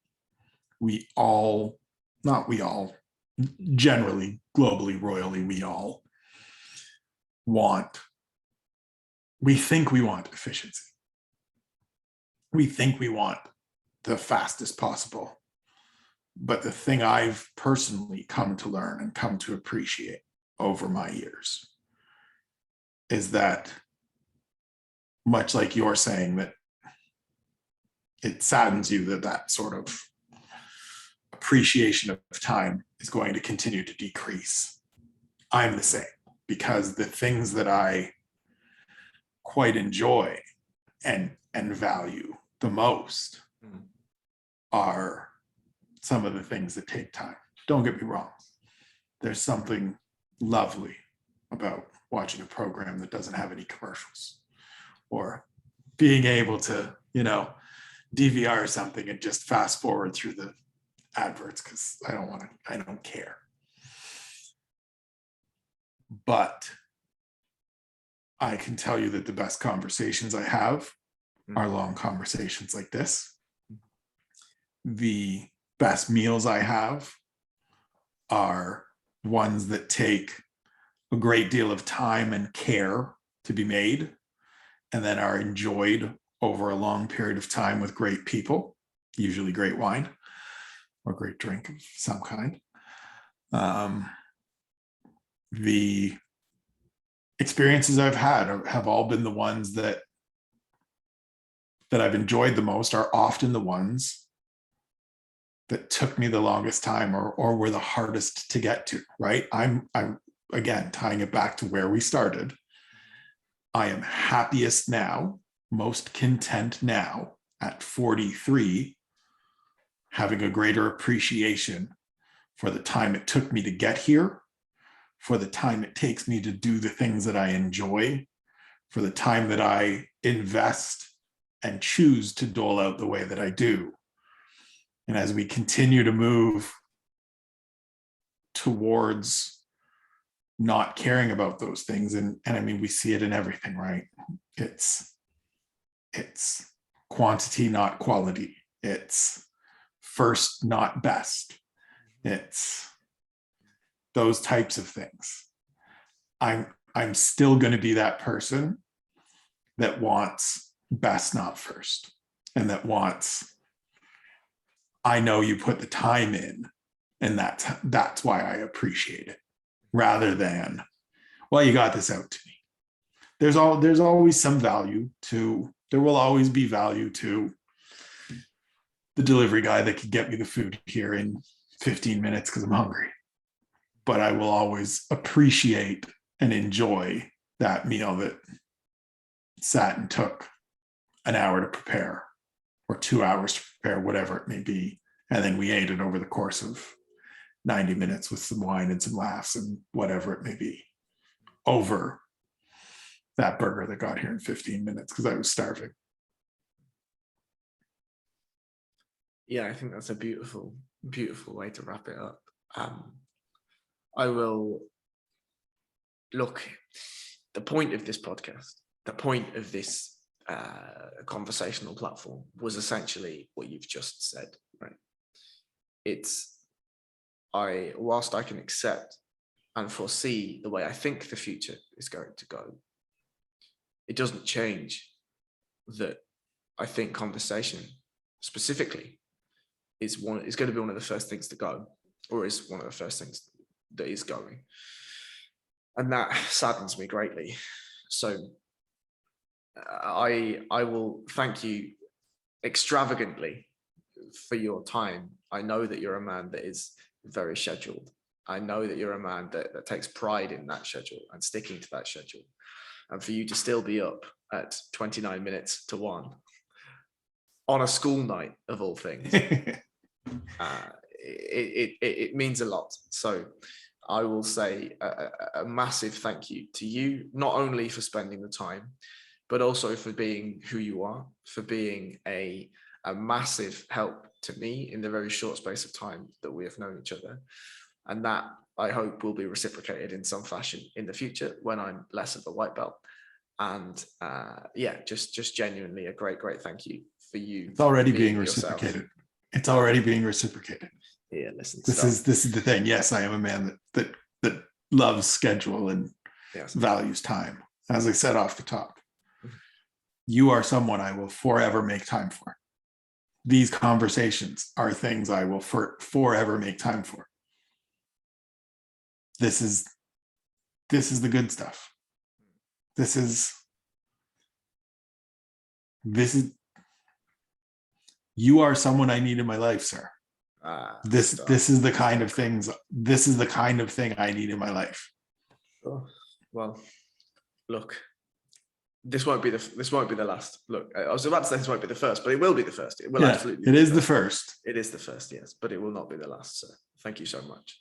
We all, not we all, generally, globally, royally, we all we think we want efficiency. We think we want the fastest possible. But the thing I've personally come to learn and come to appreciate over my years is that, much like you're saying, that it saddens you that that sort of appreciation of time is going to continue to decrease. I'm the same, because the things that I quite enjoy and value the most are some of the things that take time. Don't get me wrong. There's something lovely about watching a program that doesn't have any commercials, or being able to, DVR something and just fast forward through the adverts because I don't care. But I can tell you that the best conversations I have are long conversations like this. The best meals I have are ones that take a great deal of time and care to be made, and then are enjoyed over a long period of time with great people, usually great wine or great drink of some kind. The experiences I've had have all been the ones that I've enjoyed the most, are often the ones that took me the longest time or were the hardest to get to, right? I'm again tying it back to where we started. I am happiest now, most content now at 43, having a greater appreciation for the time it took me to get here, for the time it takes me to do the things that I enjoy, for the time that I invest and choose to dole out the way that I do. And as we continue to move towards not caring about those things, and I mean, we see it in everything, right? It's quantity, not quality. It's first, not best. It's those types of things. I'm still going to be that person that wants best, not first, and that wants, I know you put the time in, and that's why I appreciate it, rather than, well, you got this out to me. There's always some value to, there will always be value to the delivery guy that could get me the food here in 15 minutes because I'm hungry. But I will always appreciate and enjoy that meal that sat and took an hour to prepare, or 2 hours to prepare, whatever it may be. And then we ate it over the course of 90 minutes with some wine and some laughs and whatever it may be, over that burger that got here in 15 minutes because I was starving. Yeah, I think that's a beautiful, beautiful way to wrap it up. I will look, the point of this podcast, the point of this conversational platform was essentially what you've just said, right? Whilst I can accept and foresee the way I think the future is going to go, it doesn't change that I think conversation specifically is going to be one of the first things to go, or is one of the first things that is going. And that saddens me greatly. So I will thank you extravagantly for your time. I know that you're a man that is very scheduled. I know that you're a man that takes pride in that schedule and sticking to that schedule. and for you to still be up at 29 minutes to 1 on a school night of all things, it means a lot. So I will say a massive thank you to you, not only for spending the time, but also for being who you are, for being a massive help to me in the very short space of time that we have known each other. And that, I hope, will be reciprocated in some fashion in the future when I'm less of a white belt. And just genuinely a great thank you for you. It's already being reciprocated. It's already being reciprocated. Yeah, listen. This is the thing. Yes, I am a man that loves schedule and values time. As I said off the top, you are someone I will forever make time for. These conversations are things I will forever make time for. This is the good stuff. This is you are someone I need in my life, sir. This is the kind of things. This is the kind of thing I need in my life. Oh, well, look, this won't be the last. Look, I was about to say this won't be the first, but it will be the first. It will absolutely. It is the first. It is the first, yes, but it will not be the last, sir. Thank you so much.